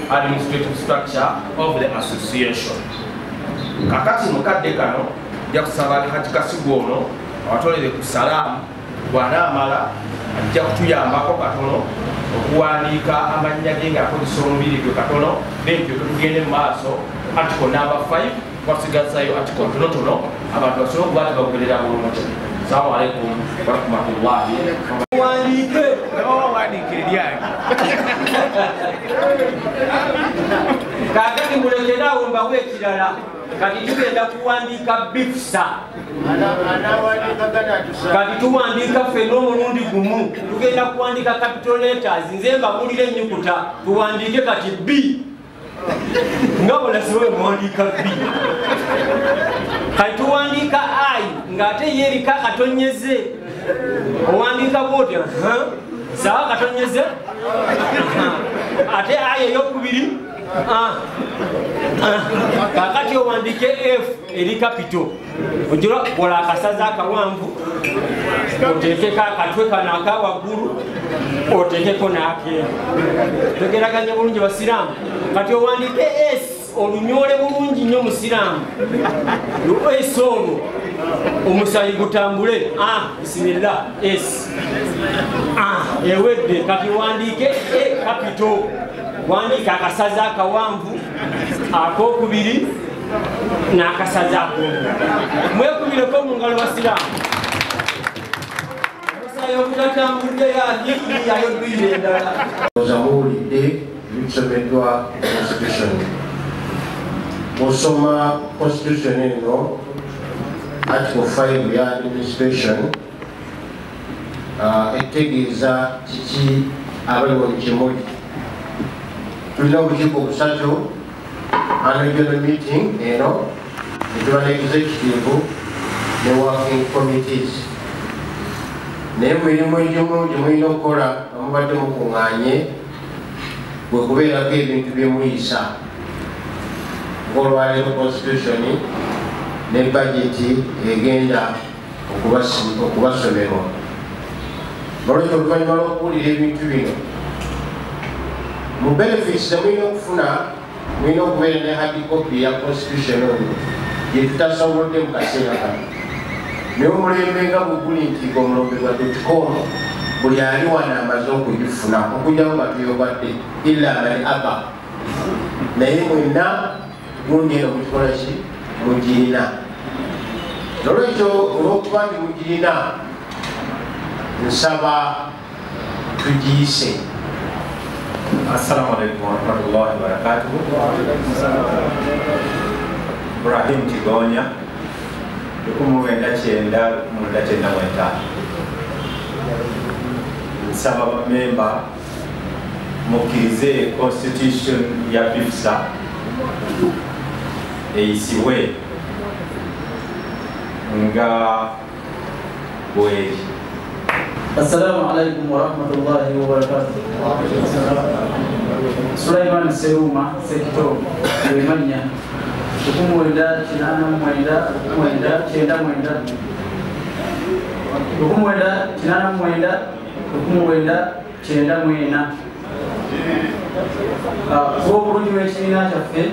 Speaker 8: administrative structure of the association. Kakati mukadde kano ajja kusaba Hajji Kasigo ono awatolere ku salaamu bw'anaamala ajja kutuyambako katono okuwandiika amannya ge ng'akozesa omubiri gwe katono n'ebyo tugende mu maaso article number 5 wasigazayo article tonotono abantu basobole okuba tebagoberera bulungi. Assalamu alaikum warahmatullahi wabarakatuh. Kakati mulekeraawo mbawe ekirala kati tugenda kuwandiika BIFSA. Kati tuwandiika ffe n'omulundi gumu tugenda kuwandiika capital letters, nze mbagulira ennyukuta tuwandiike kati B nga bolasiwe muwandiika B. Kati tuwandiika I ng'ate yerika katonyeze owandiika bwoti sawa katonyeze ate I ey'okubiri kakati owandike F eri capital ojula kola akasaza akawanvu oteekeko akatwe kano akawaggulu oteekeko n'akeeru tegeraganye bulungi basiraamu. Kati owandike S olunyole bulungi nnyo musiraamu S olwo omusayi gutambule bisimillah S ewedde. Kati wandike E capital wandika akasaza akawanvu akokubiri n'akasaza akomu mwekubireko mu ngalo basiraamu. Omusayi ogutatambudde yayo dwiire endala
Speaker 1: ozamuwulidde ebisomeddwa constitution. Osoma constitution eno article 5 ya administration etegeeza kiki abaliwo mukimuli. Tulina obukiiko busatu, annual meeting eno netuba ne executive ne working committees. Naye mirimu egimu gye mulina okukola amubadde mukuŋŋaanye bwe kubeerako ebintu byemuyisa ng'olwaleero constitution ne budgeti egenda okubasomerwa. Nolwekyo oluvannyuma lw'okuwulira ebintu bino mu benefits temulina okufuna, mulina okubeera ne hard copy ya constitution oyo gye tutasobodde mu kaseera kano. Naye omulembe nga bwe guli nti omulombe gwa .com buli ali wano amaze okugifuna okujjawo batuyogadde illa man aba naye mwenna gundi eno mukikola ki mugirina olwekyo olwokuba nti mugirina nsaba tugiyise.
Speaker 9: Assalamu alaikum warahmatullahi wabarakatuh. Ibrahim Kigonya 1995 nsaba bamemba mukkirize constitution ya BIFSA eyisibwe nga bweri.
Speaker 2: Assalamu alaikum warahmatullahi wabarakatuh. Sulaiman Seruma Sekito Wemanya 1994 obulungi bw'ekibiina kyaffe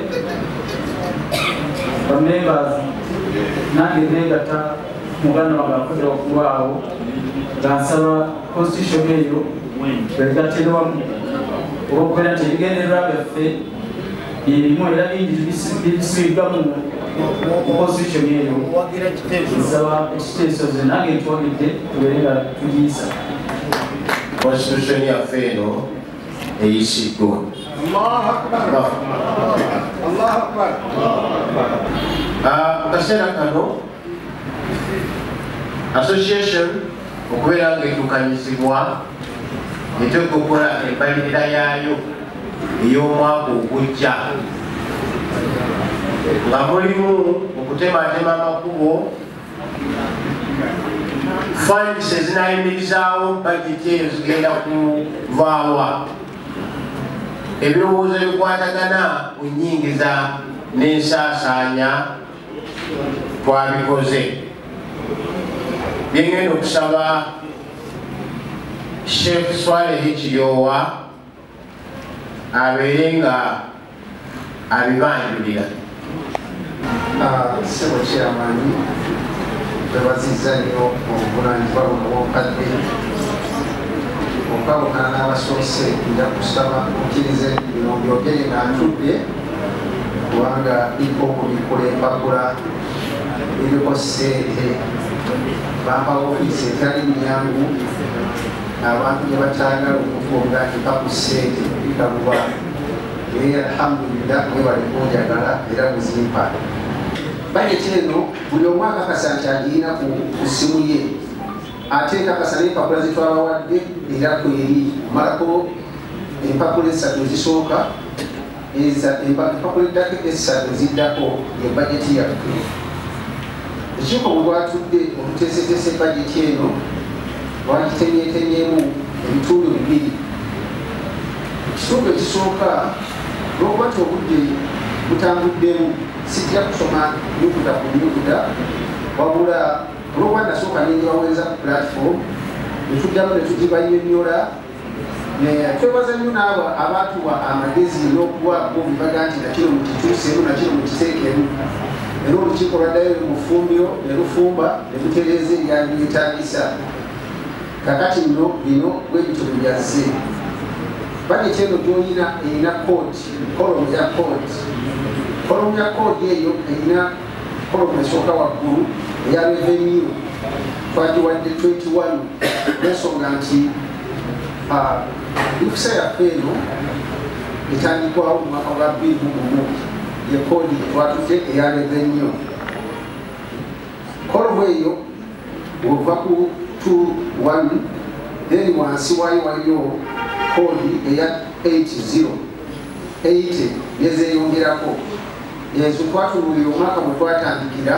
Speaker 2: bamembers nange negatta muganda wange akoze okubaawo ngansaba constitution eyo bwegaterwamu olwokubeera nti ebigendererwa byaffe byebimu era bingi bisibiddwa mu constitution eyo. Nsaba ekiteeso ze nange ntiwagidde tubeere nga tugiyisa
Speaker 1: constitution yaffe eno eyisiddwa. Mu kaseera kano association okubeera nga etukanyizibwa eteeka okukola embalirira yaayo ey'omwaka ogujja nga mulimu okutematema amakubo funds ezinayimirizaawo budget eyo zigenda kuvaawa ebirowoozo ebikwatagana ku nnyingiza n'ensaasaanya twabikoze. Byengenda okusaba Sheikh Swaleh Kiryowa abeere nga abibanjulira.
Speaker 3: Sebo kyamaanyi twebazizza nnyo obuvunaanyizibwa buno bw'omukadde okwawukana n'abasoose nja kusaba mukkirize bino byogere nga ntudde kubanga biriko okubikola empapula biriko ssente bampa ofiisi etali nnyangu abantu gye bakyagala okugonga empaku ssente bikaluba naye alhamdulillah mwebali kunjagala era muzimpa. Bajeti eno buli omu akakasa nti agirina ku ssimu ye ate nkakasa n'empapula zetwabawadde era kweri malako empapula esatu ezisooka empapula eddako esatu eziddako ye bajeti yaffe. Ekiiko bwe lwatudde oluteeseteese bajeti eno lwagitenyeetenyeemu ebitundu bibiri. Ekitundu ekisooka lwokuba ti obudde butambuddemu sijja kusoma nyukuta ku nyukuta wabula olwokuba nasooka nengibaweereza ku platform netuddamu netugibanyonnyola. Twebaza nnyo n'abo abaatuwa amagezi n'okuwa bobibaga nti nakino mukituuseemu nakino mukiteekemu era olukiiko lwaddayo mufumbiro ne lufumba ne lutereeza ebyali byetaagisa. Kakati nno bino bwe bityo byazze. Bajeti eno gyolina erina koodi kolomu ya koodi. Kolomu ya koodi eyo erina kolomu esooka waggulu eya revenue twagiwadde 21 n'ensonga nti BIFSA yaffe eno etandikwawo mu mwaka gwa 2021 ye koodi twatutte eya revenue. Kolomu eyo bw'ova ku 21 then wansi waayo waliyo koodi eya 80 yezeeyongerako. Ezo twatunuulira omwaka mwe twatandikira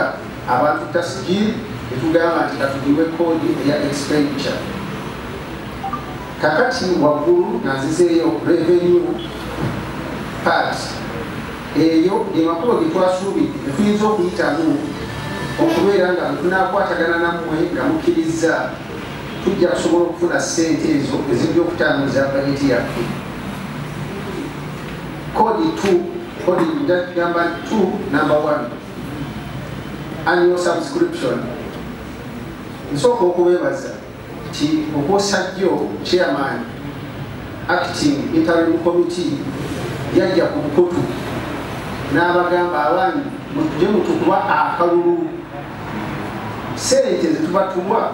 Speaker 3: abantu tasjil netugamba nti katugirwe koodi eya expenditure. Kakati waggulu nanzizeeyo revenue part eyo emakubo ge twasuubidde netuyinza okuyitamu okubeera nga tunakwatagana nammwe nga mukkiriza tujja kusobola okufuna ssente ezo ezijja okutambuza bajeti yaffe. Kodi 2 kodi gamba 2 number 1 annual subscription. Nsooka okubeebaza
Speaker 7: ti okwosajjo chairman acting interim committee yajja ku bukutu n'abagamba abaani mutuje mutukuba akalulu sente zetubatulwa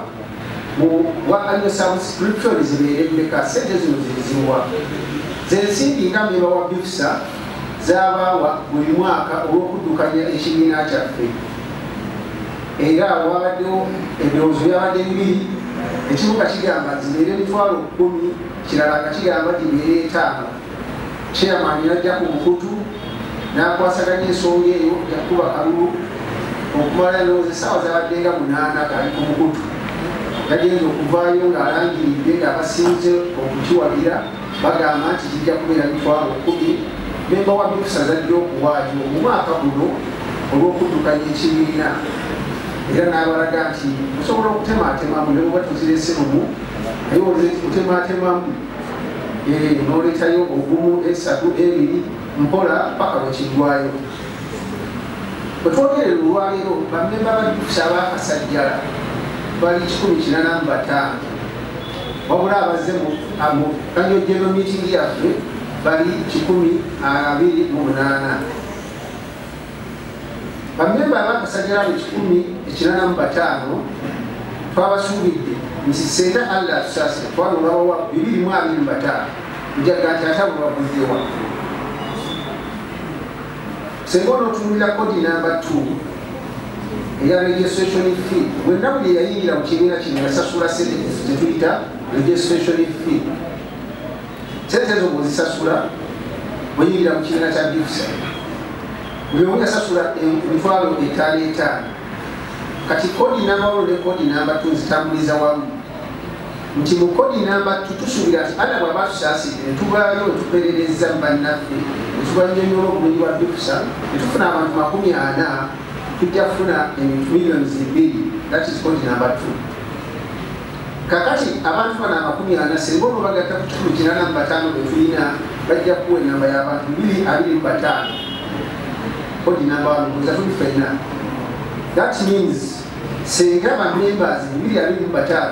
Speaker 7: wa annual subscription zibeere mmeka sente zino ziriziwa zensimbi nga mmemba wa BIFSA z'abaawa buli mwaka olw'okuddukanya ekibiina kyaffe era wabaddewo endowoozo byabadde bibiri ekibuga kigamba zibeere emitwalo 10 kirala nga kigamba gibeere 5 chairman yajja ku bukutu n'akwasaganya ensonga eyo yakuba kalulu okumala ndowooza essaawa zabadde nga 8 kali ku bukutu yagenza okuvaayo ng'alangiridde ng'abasinze okukiwagira bagamba nti kijja kubeera mitwalo 10 memba wa BIFSA zadde okuwaayo mu mwaka guno olw'okuddukanya ekibiina era n'abalaga nti osobola okutematemamu ne bwe tuzirese lumu naye okutematemamu n'oleetayo ogumu 3 2 mpola paka lwekiggwayo bwetwogerera olwaleero bamemba ba BIFSA abakasajjala bali 185 wabula abazze mu annual general meeting yaffe bali 128 bamemba abakasajjala mu 185 twabasuubidde nti senga Allah atusase twanolawawa 225 njaga nti atabulwabuddewa senga onootunulira kodi namba 2 eya registration fee bwenna buli yayingira mu kibiina kino yasasula sente zetuyita registration fee sente ezo bwozisasula bweyingira mu kibiina kya BIFSA buli omu yasasula emitwalo 5 kati kodi namba 1 ne kodi namba 2 zitambuliza wamu nti mu kodi namba 2 tusuubira nti ana bw'aba tusaasidde ne tubaayo ne tuperereza mu bannaffe ne tubanyonyola obulungi bwa BIFSA ne tufuna abantu 40 tujja kufuna millions 2 that is kodi namba 2 kakati abantu bana 40 senga ono bagatta ku 185 bwe tulina bajja kuwa enamba y'abantu 225 kodi namba 1 kuza tuli ffenna that means senga bamembers 225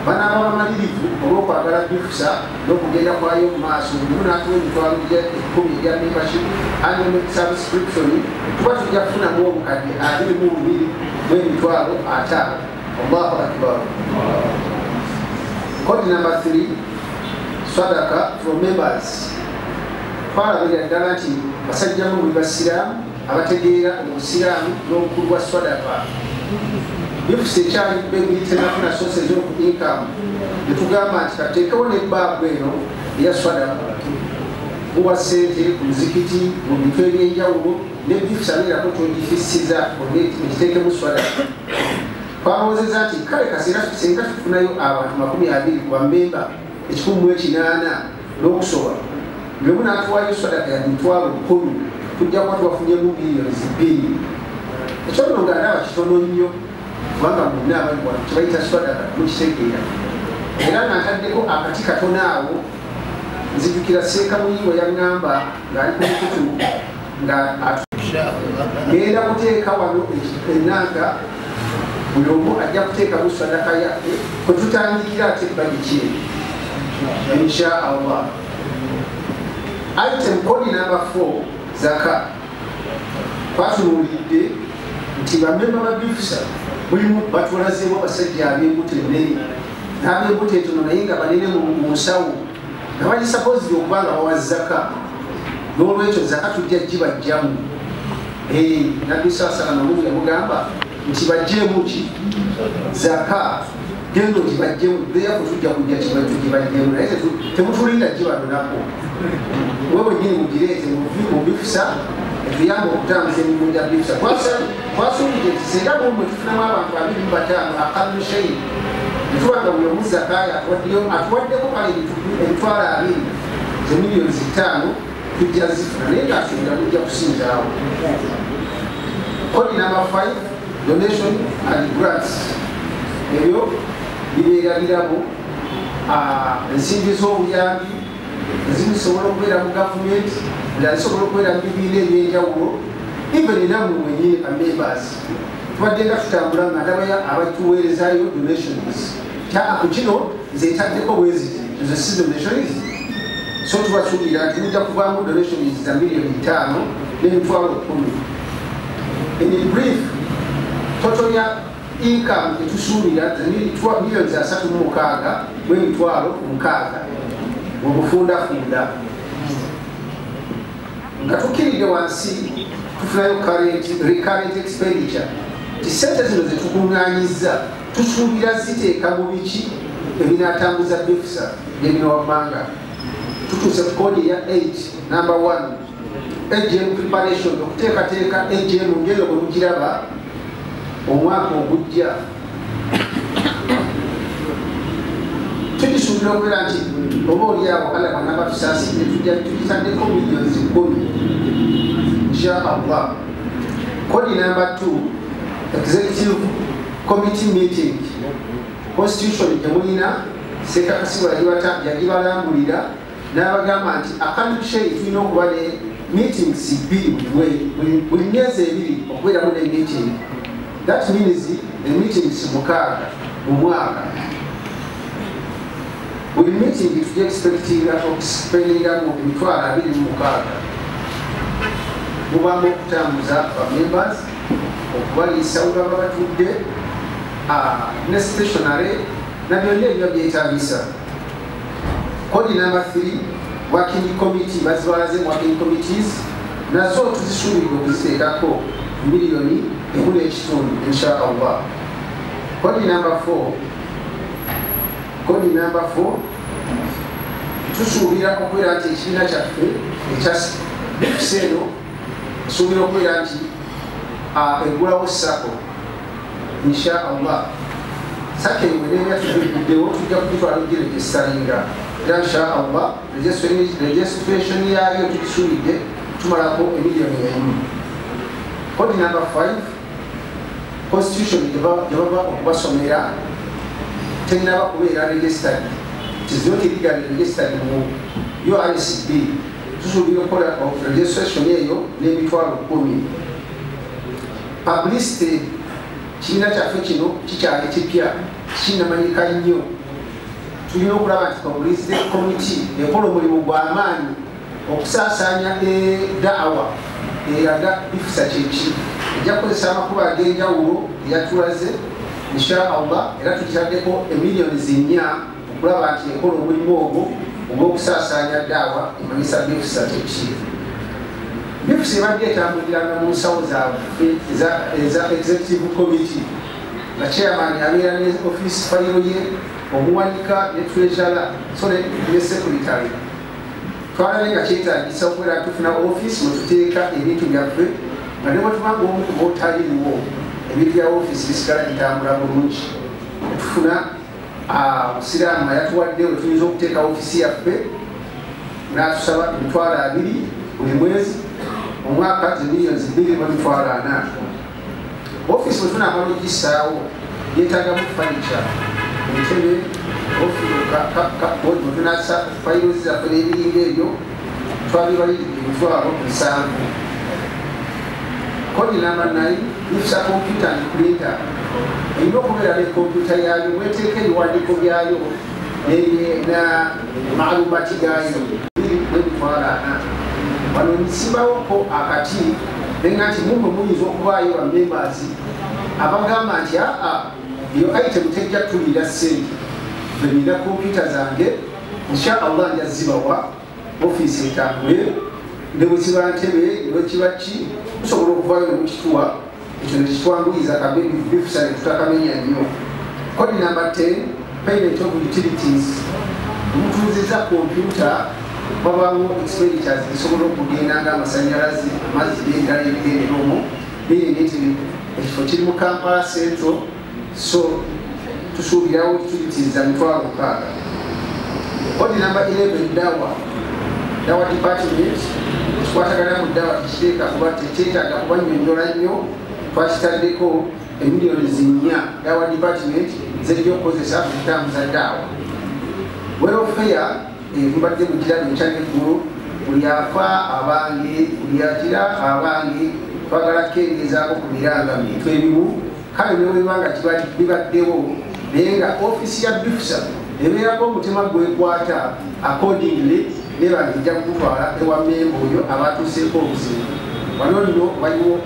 Speaker 7: banaaba bamalirivu olw'okwagala BIFSA n'okugenda kwayo mu maaso buli munaatuwa emitwalo 10 ya membership annual subscription tuba tujja kufunamu obukadde 22 bw'emitwalo 5 Allahu akbar kodi number 3 sadaka from members twalabirira ddala nti basajjamu buli basiraamu abategeera obusiraamu n'obukulu bwa sadaka BIFSA ekyali benafuna sources of income netugamba nti kateekewo nebbaabu eno eya sadaka muwa sente ku muzikiti mu bintu ebyenjawulo ne BIFSA abeerako twegifisiza ekiteekemu sadaka twalowoozeza nti kale kaseera senga tufunayo abantu 20 ku bamemba 108 n'okusoba buli omu n'atuwaayo sadaka ya mitwalo 10 tujja kuba tubafunyemu millions 2 ekyo nno nga ndaba kitono nnyo kubanga mwenna abali wano kyebayita sadaka mukitegeera era ng'ataddeko akati katono awo nzijukira seeka muyiwa yaŋŋamba ng'ali ku mukutu nga genda kuteeka wano ennanga buli omu ajja kuteekamu sadaka yaffe kwe tutandikira ate bagiki insha Allah item kodi namba 4 zaka twatunuulidde nti bamemba ba BIFSA mulimu batulazeemu abasajja ab'embuto ennene n'ab'embuto entono naye nga banene mu nsawo nga bali supposed okuba nga bawa zaka n'olwekyo zaka tujja gibajjamu nabbi sallallahu alaihi wasallam yamugamba nti bajjeemu ki zaka gendo gibajjeemu therefo tujja kujja tugibajjeemu naye temutulinda gibalonako wewe nyini mugireete mu BIFSA etuyamba okutambuza emirimu gya BIFSA twasuubidde nti singa bomwe tufunamu abantu 25 akallu shei netubanga buli omu zakaya atuwaddeko kale emitwalo 20 ze millions 5 tujja zifuna naye ngaasuubira tujja kusinzaawo kodi namba 5 donation and grants ebyo bibeerabirabo ensimbi z'obuyambi ezimusobola okubeera mu gavumenti nga zisobola okubeera mu bibiina ebyenjawulo even nammwe mwenyini amembers tubadde nga tutambula nga ndabayo abatuweerezaayo donations ku kino nze etaddeko bweziti nze si donations so tubasuubira nti mujja kuvaamu donations za $5 million n'emitwalo 10. In brief, total ya income etusuubira millions 3.6 n'emitwalo 6 mu bufundafunda. Nga tukkirire wansi tufunayo recurrent expenditure. Sente zino ze tukuŋŋaanyizza tusuubira ziteeka mu biki ebinaatambuza BIFSA byebino wammanga. Tutuuse ku koodi ya 8 number 1 AGM preparation, okuteekateeka AGM ngero bwe mugiraba omwaka ogujja. Tugisuubira okubeera nti oba oliawo kale bwanaba tusaasidde tugitaddeko millions 10 inshallah. Koodi number 2 executive committee meeting. Constitution gyemulina Ssekakasiwa yagibalambulira n'abagamba nti akandikishe tulina okuba ne meetings 2 buli myezi 2 okubeeramu ne meeting. That means the meetings 6 mu mwaka. Buli meeting tujja expectinga okuspendingamu emitwalo 26 mubamu okutambuza bamembers okubaliisa we baba batudde ne stationary na byonna ebyo byetaagisa. Kodi number 3 working committee bazibaze working committees nazo tuzisuubira okuziteekako $1 million inshallah. Kodi number 4 tusuubira okubeera nti ekibiina kyaffe ekyaseeno tusuubira okubeera nti egulawo sako inshallah. Sako eweneenya tuguddewo tujja kugitwala giregistaringa era inshallah registration yaayo tugisuubidde tumalako $1 million. Kodi number 5 constitution gyebava okubasomera tenaba kubeera registered, it is not legally registered mu URSB. Tusuubira okukola registration eyo n'emitwalo 10. Publicity kibiina kyaffe kino kikyali kipya kinamanyika nnyo. Tulina okulaba nti publicity committee ekola omulimu gw'amaanyi okusaasaanya daawa eraga BIFSA kyeki. Ejja kukozesa amakubo ag'enjawulo eyatulaze inshallah era tukitaddeko millions 4 okulaba nti ekola omulimu ogwo ogw'okusaasaanya daawa emanyisa BIFSA kyeki. BIFSA ebadde etambuliranga mu nsawo zaffe eza executive committee nga chairman abeera ne office file ye omuwanika ne treasurer so ne secretary. Twalabe nga kyetaagisa okubeera tufuna office mwe tuteeka ebintu byaffe nga ne bwe tubanga omu ku bootaliiwo ebintu bya office bisigala bitambula bulungi. Tufuna Musiraamu yatuwadde we tuyinza okuteeka office yaffe n'atusaba emitwalo 2 buli mwezi omwaka millions 2.4. Office bwe tunaamala ogisaawo yeetaagamu furniture entebe bwe tunasa fayiro zaffe n'ebiringa ebyo twabibalirira emitwalo 7. Kodi number 9 BIFSA computer and printer. Erina okubeera ne computer yaayo weteeka ebiwandiiko byayo na maalumati gaayo 2.4. Wano nsimbawoko akati nenga nti mumwe muyinza okubaayo ba members abagamba nti iyo item tejja tulira ssente benina computer zange inshallah njazibawa office etambule ne bwe kiba ntebe ne kiba ki tusobola okuvaayo ne mukituwa ekyo ne kitwanguyiza kabebi BIFSA ne tutakamenya nnyo. Kodi number 10 payment of utilities. Omutuuzizza computer babamu expenditures zisobola okugenda ng'amasanyalaze amazzi n'endala ebigendera omwo birengeti ekifo kiri mu Kampala Central so tusuubirawo utilities za mitwalo 6. Kodi number 11 dawa department tukwatagana mu dawa tekiteeka kuba tekyetaaga kuba nnyonnyola nnyo twakitaddeko $1 million 4 dawa department zejja okukozesa okutambuza daawa. Welfare mbadde mukirabo ekyaneggulu buli afa abange buli akira abange twagala kukendeezaako ku biranga bintu ebimu kale newebanga bibaddewo naye nga offisi ya BIFSA ebeerako omutima gwekwata accordingly neba ngijja kutwala ewa memba oyo abatuuseeko obuzibu. Wano nno waliwo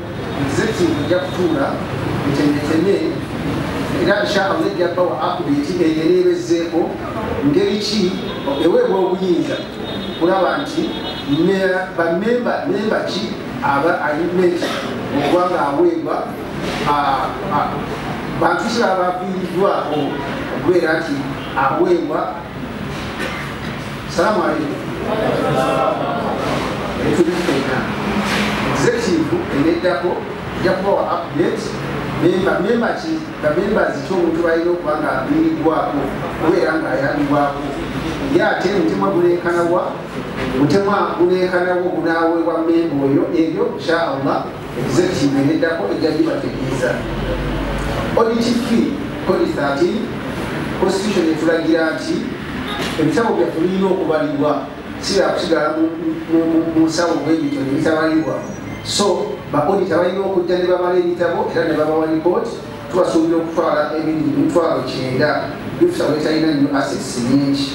Speaker 7: executive ejja kutuula etendetene era inshallah ejja bawa update eyo eneebezeeko ngeri ki eweebwa obuyinza kulaba nti bamemba ki aba alimenti okuba nga aweebwa bantu ki abaviiriddwako okubeera nti aweebwa. Salamu alaikum. Executive eneddako ejja kubawa update members ki omuntu balina okuba nga aviiriddwako okubeera nga ayambibwako ye ate mutemwa guneekanawo gunaaweebwa memba oyo. Ebyo inshallah executive eneddako ejja gibategeeza. Audit fee code 13 constitution etulagira nti ebitabo byaffe birina okubalibwa si byakusigala mu nsawo bwebityo nebitabalibwa. So baodita balina okujja ne babala ebitabo era ne babawa lipooti. Tubasuubira okutwala emitwalo 9 BIFSA wetalina nnyo assets nyingi.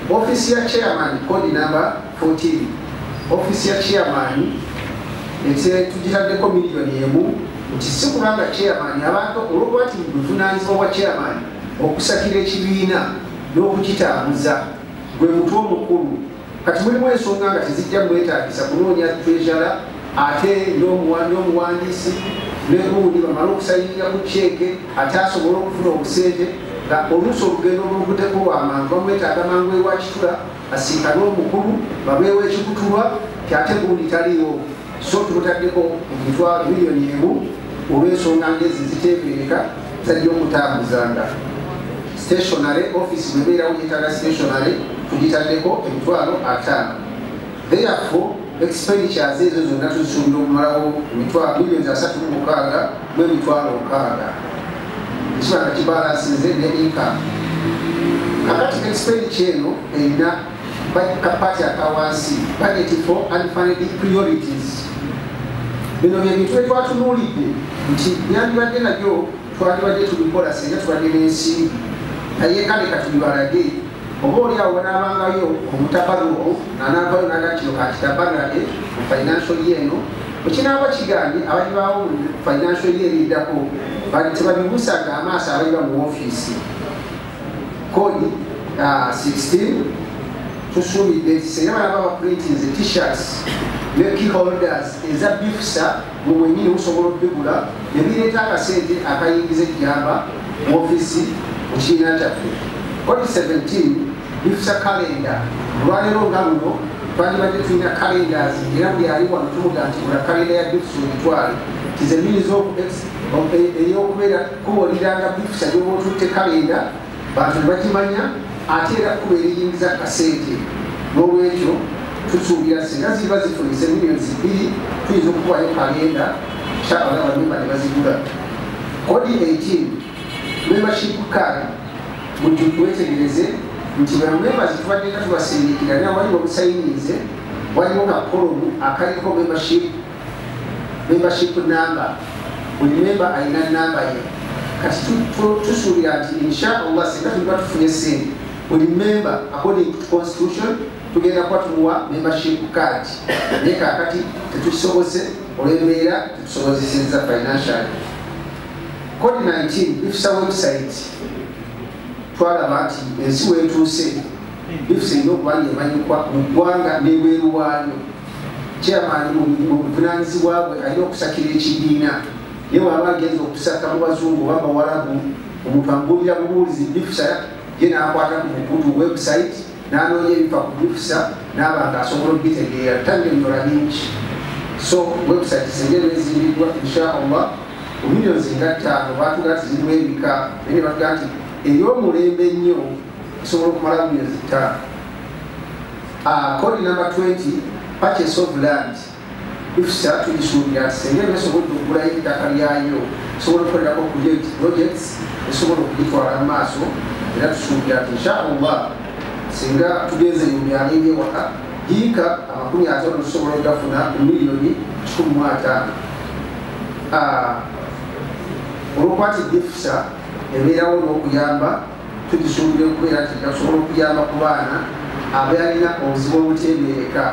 Speaker 7: Office ya chairman code number 14. Office ya chairman tugitaddeko miliyoni emu nti si kubanga chairman abantu olwokuba ti buvunaanyizibwa bwa chairman okusakira ekibiina n'okukitambuza gwe mutwe omukulu. Kati mulimu ensonga nga tezijja mwetaagisa kunoonya treasurer ate n'omuwandiisi n'egundi bamala okusayirira ku cheeke ate asobola okufuna obusente nga oluusi olugendo olwoguteko lwamangu bamwetaaga mangu ewa kitula asinkane omukulu babeewo ekikutulwa kyate gundi taliiwo. So tubutaddeko emitwalo miliyoni emu olw'ensonga ngezi ziteebereka zajja okutambuzanga. Stationary office bwebeerawo yetaaga stationary tugitaddeko emitwalo 5. Therefore expenditures ezo zonna tuzisuubira okumalawo miliyoni 3.6 n'emitwalo 6. Ekibanga kibalansinze ne income. Kakati expenditure eno erina kapati akawansi budget for unfunded priorities. Bino byebintu byetwatunuulidde nti byandibadde nabyo twandibadde tubikola singa tubadde n'ensimbi naye kale katubibalage oba oliawo banaabangayo omutabaluo nanaavayo naga kino kakitabalage mu financial year eno ekinaaba kigambye abalibaawo mu financial year eriddako tebabibusanga amaaso abaliba mu ofiisi. Kodi 16 tusuubidde nti singa balaba baprintinze t-shirts ne key holders eza BIFSA mu mwenyini musobola okubigula ne bireeta akasente akayingiza ejjamba mu ofiisi mu kibiina kyaffe. Kodi 17 BIFSA calendar. Olwaleero nga luno twandibadde tulina calendars era buli ali wano tumuga nti bula calendar ya BIFSA ogitwale tize means of ey'okubeera kuwuliranga BIFSA gyoba otutte calendar bantu ne bakimanya ate era kuba eriyingiza akasente. N'olwekyo tusuubira singa ziba zifunise miliyoni 2 tuyinza okukubayo kalenda kyabala bamemba ne bazigula. Kodi 18 membership card mujjukwetegereze nti bamemba zitubadde nga tubasindikira naye waliwo obusayinize waliwo ka kolomu akaliko membership number. Buli memba alina namba ye. Kati tusuubira nti inshallah singa tuliba tufunye sente buli memba according to constitution tugenda kuba tumuwa membership card. Naye kakati tetukisobose olw'embeera tetusobozesezza financial. Kodi 19 BIFSA website twalaba nti ensi weetuuse BIFSA erina okuba ng'emanyikwa mu ggwanga n'ebweru waayo. Chairman mu buvunaanyizibwa bwe alina okusakira ekibiina ye waba agenza okusaka mu bazungu oba bawalabu omuntu amubuulira bubuulizi BIFSA ye n'akwata ku bukutu website n'anoonya ebifa ku BIFSA n'abantu asobola okubitegeera tannyonnyola bingi. So website zenjero ezimbiddwa inshallah ku miliyoni nga 5 baatugaa nti zirimu ebika naye ne batugaa nti ey'omulembe ennyo esobola okumala miliyoni 5. Kodi number 20 purchase of land. BIFSA tugisuubira nti singa esobola okugulayo ettaka lyayo esobola okukolerako projects esobola okugitwala mu maaso era tusuubira nti inshallah singa tugenze mu byalo ebyewaka yiika 50 tusobola okugafuna ku miliyoni 15. Olwokuba nti BIFSA ebeerawo n'okuyamba tugisuubira okubeera nti gasobola okuyamba ku baana abalina obuzibu obuteebereka.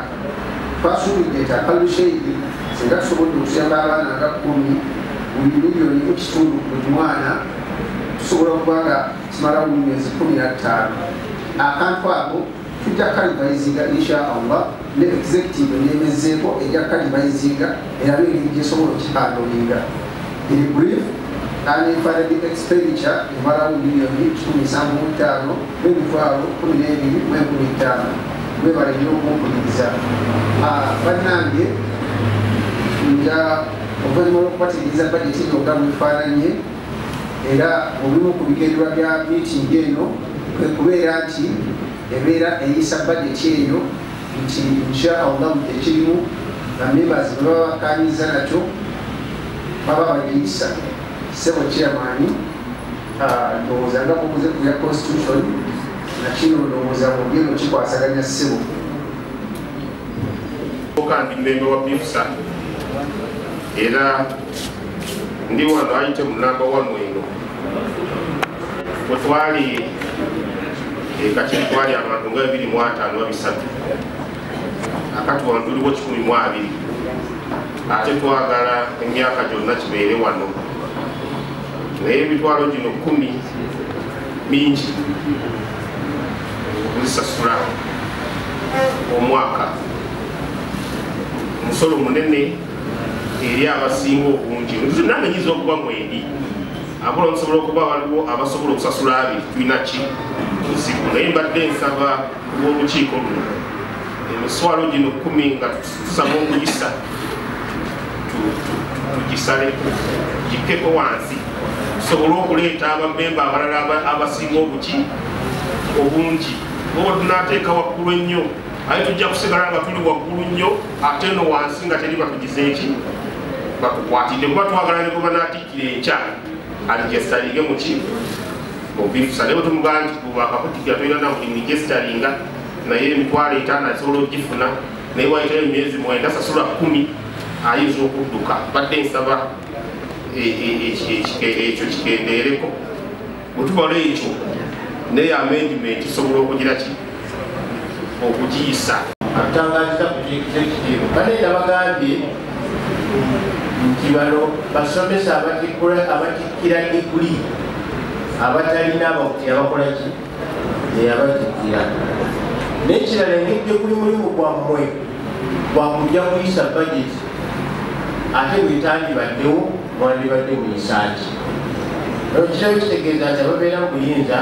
Speaker 7: Twasuubidde nti akalusheidi singa tusobodde okuyamba abaana nga 10 buli miliyoni mu kitundu buli mwana tusobola okuba nga kimalawo mu myezi 15. Akantu ako tujja kalivayizinga inshaallah ne executive nemezeeko ejja kalivayizinga erabe engeri gyesobola okihandolinga. In brief, unfunded expenditure emalawo miliyoni 17.5 n'emitwalo 12.5. Mwebale nnyo okumpuliriza. Bannange nga oluvannyuma lw'okubatiriza bajeti yonna bwefaananye era obulimu ku bigendererwa bya miitingi eno kwe kubeera nti ebeera eyisa bajeti eyo nti inshaallah ekirimu bamembers bwe baba bakkaanyiza nakyo baba bagiyisa. Sebo chairman ndowooza nga bubuze ku ya constitution nakino ndowooza mugeno kikwasaganya ssebo
Speaker 1: kandi member wa BIFSA era ndi wano ayite mu namba 1 eno twali kati twali abantu nga 25 babisatu akati wanduliwo 12 ate twagala emyaka gyonna kibeere wano naye emitwalo gino 10 mingi okuzisasula omwaka omusolo munene eri abasinga obungi nange nyiza okuba mwendi akola nsobola okuba waliwo abasobola okusasula 2 tulina ki muzibu naye mbadde nsaba w'olukiiko luno emiswalo gino 10 nga tusaba okuyisa tugisale gikkeko wansi tusobole okuleeta abamemba abalala abasinga obungi oba tunaateeka waggulu ennyo aye tujja kusigala nga tuli waggulu nnyo ate no wansi nga teri batugize eki batukwatidde kuba twagala ne kuba naatikkira enkya aligesitalinge muki obifisa naye bwetumugamba nti bwakakutikira tolina na buli migesitalinga naye emitwalo 5 asobola okugifuna naye wayitayo emyezi 9 asasula 10 ayinza okudduka. Badde nsaba ekyo kigendeereko bwetubala ekyo naye amendiment isobola okugira ki okugiyisa
Speaker 10: atangaza ku executive kale nabagambye nti bano basomesa abatikkira diguli abatalina abakola ki abatikkira n'ekirala engejje kuli mulimu gwammwe gwakujja kuyisa budget ate bwetandibaddewo mwandibadde muyisaaki ekirabo kitegeeza nti ababeera mu buyinza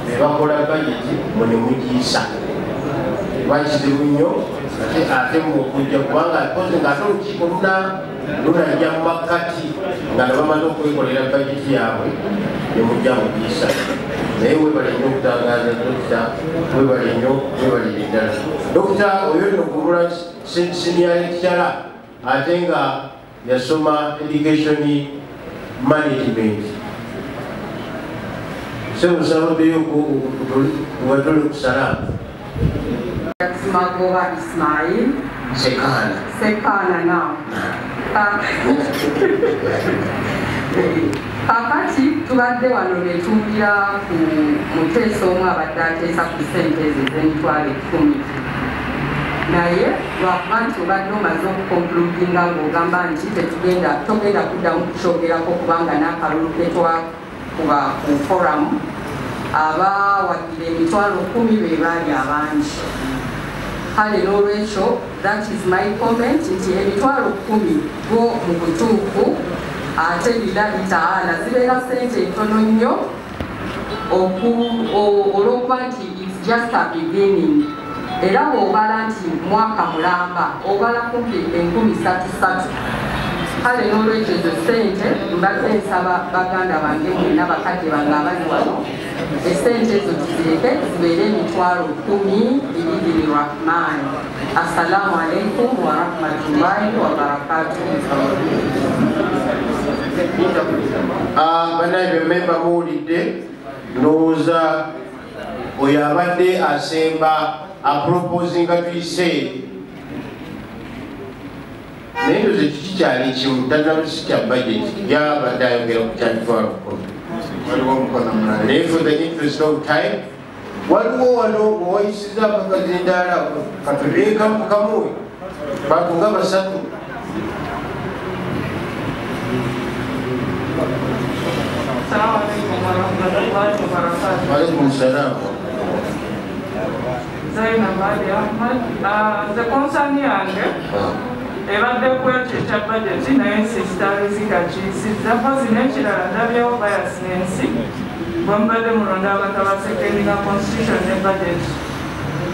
Speaker 10: ne bakola budget mwe mugiyisa bakizibu nnyo ate mukujja kubanga koze nga ate olukiiko lunajja mu makkati nga nabamaze okwekolera bajeti yaabwe ne mujja mugiyisa naye webale nnyo okutangaza dokita webale nnyo webalire ddala dokita oyo nokubula senior lecturer ate nga yasoma education management sebusababeyo watole kusala
Speaker 11: Magoba Ismail Sekana now. Kakati tubadde wano ne tuwulira ku muteeso omu abadde ateesa ku ssente ez'emitwalo 10 naye lwakuba nti obadde omaze okukonkludinga ng'ogamba nti togenda kuddamu kukyogerako kubanga n'akalulu ke twakuba ku foramu abawagira emitwalo 10 be baali abangi. Kale n'olwekyo that is my comment nti emitwalo 10 go mu butuufu ate billahi taala zibeera ssente ntono nnyo olw'okuba nti it's just a beginning era bw'obala nti mwaka mulamba obala kumpi 33. Kale n'olwekyo ezo ssente mbadde nsaba baganda bange mwenna bakadde bange abali wano essente ezo tuzireke zibeere emitwalo 10 biidhinirrahman. Assalamu alaikum warahmatullahi wabarakatuh.
Speaker 10: Banaye bememba muwulidde ndowooza oyo abadde asemba aproposinga tuyise naye ndoze kikikyali kimu tanabusi kya budget yabadde ayogera ku kyamitwalo 10 naye for the interest of time waliwo wano owayisiza akakazindaala katuleekamu kamuwe bantu nga basatu Waalaikum salam.
Speaker 12: Zainab Ali Ahmad. The concern yange ebadde kweteta budget naye sisitalizika kiyisizza mpozi n'ekirala ndabyewo bayasinensi bwe mubadde mulonda abantu abasekendinga constitution ne budget.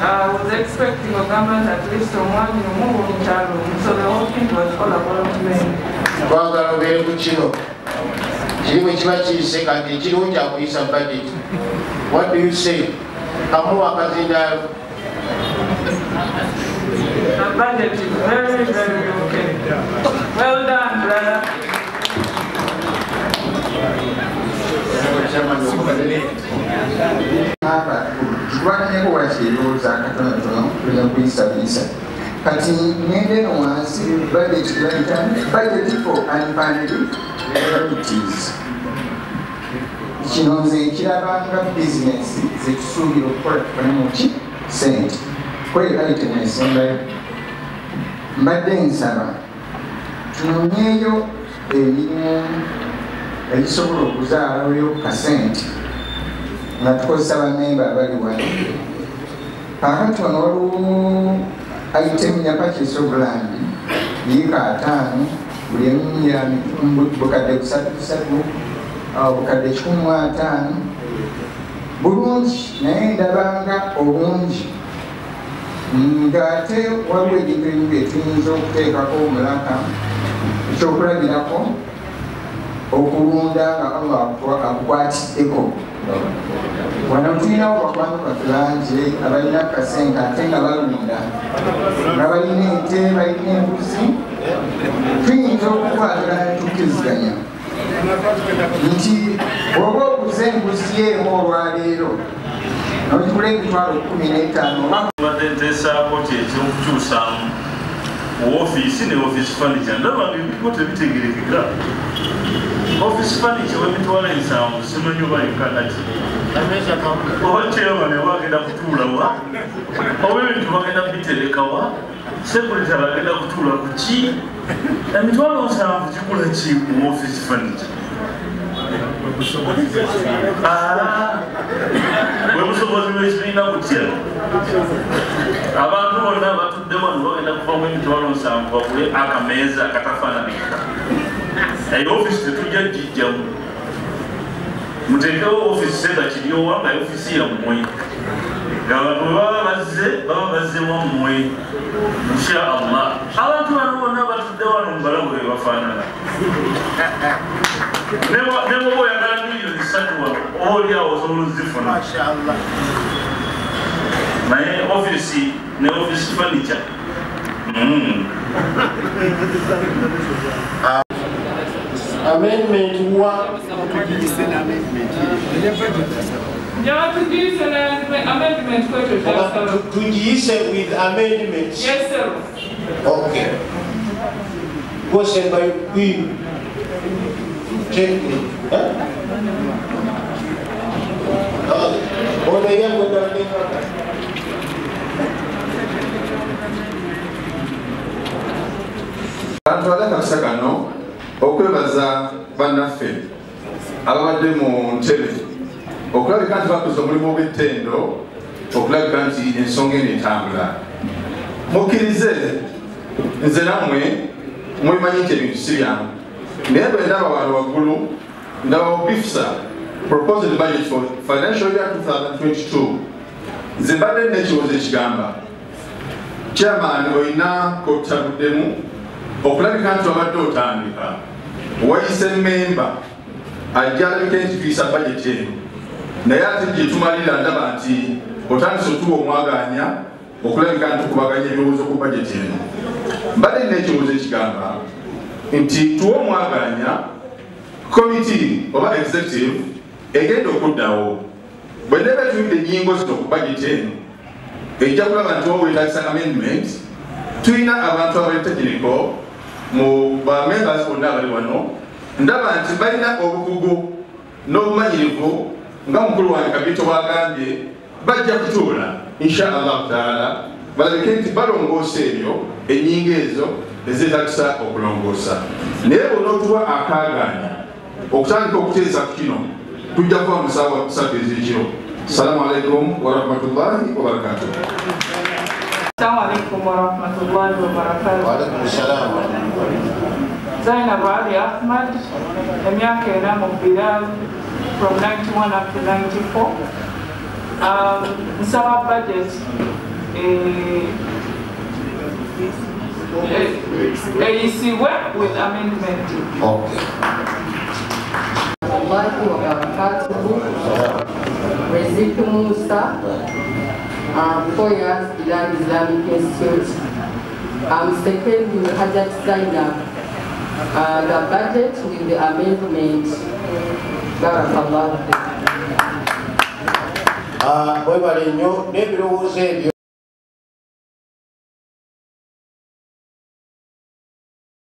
Speaker 12: I was expecting a government at least omwami omu bumukyalo so the whole thing was all about men.
Speaker 10: Twagala obeere ku kino kiri bwe kiba kiyise kati ekiriwo kyakuyisa budget. What do you say? Kamu akazindaalo.
Speaker 12: The budget is very, very okay. Well done, brother.
Speaker 3: Tukwatanyeko wakirowooza katonotono tulina kuyisabisa kati ngende no wansi budget for unfunded liabilities. Kino nze nkirabanga bizinesi zetusuubira okukola tufune muki sente kwera item esembayo mbadde nsaba tunoonyeeyo emirimu egisobola okuzaalayo kasente nga tukozesa bamemba abali wano. Kakati wano waliwo item ya purchase of land yiika 5 buli emu ya bukadde 3 bukadde 15 bulungi naye ndabanga obungi ng'ate waliwo ebintu ebimu bye tuyinza okuteekako omulaka ekyokulabirako okulunda nga Allah akukwatiddeko. Wano tulinawo bakwano batulangi abalina akasente ate nga balunda nga balina ente balina embuzi tuyinza okukwatagana tukiriziganya nti bw'oba oguze embuzi emu olwaleero n'ogigula emitwalo 15
Speaker 13: badde nteesaako kyekyokukyusaamu ofiisi ne office furniture ndaba ebiko tebitegerekeka. Office furniture w'emitwalo 7 simanyi oba yekanaki oba chairman wagenda kutuula wa oba ebintu bagenda biterekawa secretary agenda kutuula ku ki emitwalo 7 kigula ki mu office furniture bwe busobozi bwekirina butya abantu bonna batudde wano bagenda kuvamu emitwalo 7 bagule akameeza akatafaananika. Eyo office tetujja gijjamu muteekewo office senta kiryowa nga office yammwe ng'abantu baba bazze wammwe insha Allah. Abantu bano bonna batudde wano mubalamu be bafaanana ne bwoba oyagala miliyoni 3 wano oli awo osobola ozifuna naye office ne office furniture
Speaker 10: Amendment 1.
Speaker 12: Yeah, to use an amendment question.
Speaker 10: To use with amendments.
Speaker 12: Yes, sir.
Speaker 10: Okay. Go send by Queen. Check me. Oh, they are going to
Speaker 14: okwebaza bannaffe ababadde mu ntebe okulabika nti bakoze omulimu ogw'ettendo okulabika nti ensonga eno etambula. Mukkirize nze nammwe mubimanyi nti ebintu si byangu naye bwe ndaba wano waggulu ndaba obifisa proposed budget for financial year 2022 nze mbadde n'ekibuuzo ekigamba chairman olina kotabuddemu okulabika nti wabadde otandika wayise memba ajja alabika nti tuyisa budget eno naye ate gyetumalira ndaba nti otandise otuwa omwaganya okulabika nti okubaganya ebirowoozo ku budget eno. Mbadde n'ekibuuzo ekigamba nti tuwa omwaganya committee oba executive egenda okuddawo bwe ndeba tuyidde ennyingo zino ku budget eno ejja kulaba nti wawetagisa amendment tulina abantu abali technical mu ba members bonna abali wano ndaba nti balina obukugu n'obumanyirivu nga mukulu wange Kabito bwagambye bajja kutuula inshallah taala balabike nti balongoosa ebyo ennyingo ezo ezeetagisa okulongoosa naye onootuwa akaagaanya okutandika okuteesa ku kino tujja kuba musaawa 3 ez'ekiro. Assalamu alaikum warahmatullahi wabarakatuh.
Speaker 12: Assalamu alaikum warahmatullahi wabarakatuh.
Speaker 10: Wa alaikum assalam.
Speaker 12: Zainab Ali Ahmad, emyaka ena mu Bilal from 91 up to 94. Nsaba budget eyisibwe with amendment.
Speaker 10: Okay.
Speaker 11: Wallahi wa barakatuhu. Rezik Musa, 4 years Bilal Islamic Institute. I'm second with Hajat Zainab. The budget with the amendment. Barakallahu.
Speaker 10: Bwe bali nnyo n'ebirowoozo ebyo